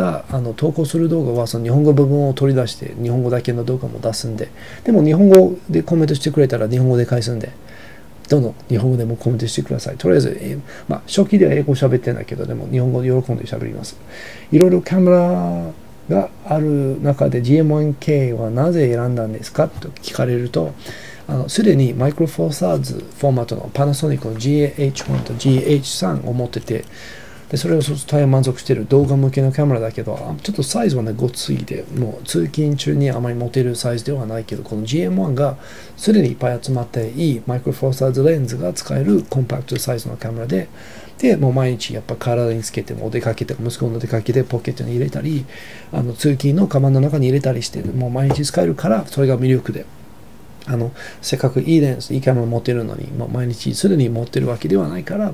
投稿する動画はその日本語部分を取り出して日本語だけの動画も出すんで、でも日本語でコメントしてくれたら日本語で返すんで、どんどん日本語でもコメントしてください。とりあえず、初期では英語喋ってんだけど、でも日本語で喜んで喋ります。いろいろカメラがある中で GM1K はなぜ選んだんですかと聞かれると、すでにマイクロフォーサーズフォーマットのパナソニックの GH1 と GH3 を持ってて、でそれを大変満足している動画向けのカメラだけど、ちょっとサイズはね、ごついで、もう通勤中にあまり持てるサイズではないけど、この GM1 がすでにいっぱい集まっていいマイクロフォーサーズレンズが使えるコンパクトサイズのカメラで、もう毎日やっぱ体につけてもお出かけて、息子の出かけでポケットに入れたり、通勤のカバンの中に入れたりして、もう毎日使えるから、それが魅力で。せっかくいいレンズ、いいカメラ持ってるのに、毎日すでに持ってるわけではないから、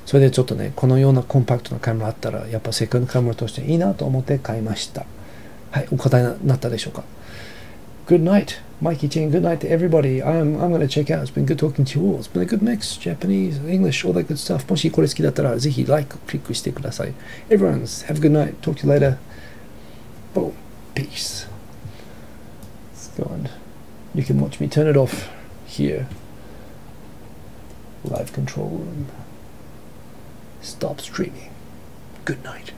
それでちょっとね、このようなコンパクトなカメラあったら、やっぱセカンドカメラとしていいなと思って買いました。はい、お答えになったでしょうか。Good night, Mikey Chan. Good night to everybody. I'm going to check out. It's been good talking to you all. It's been a good mix. Japanese, English, all that good stuff. もしこれ好きだったら、ぜひ like クリックしてください。Everyone's have a good night. Talk to you later. Boom. Peace. Let's go on. You can watch me turn it off here. Live control room. Stop streaming. Good night.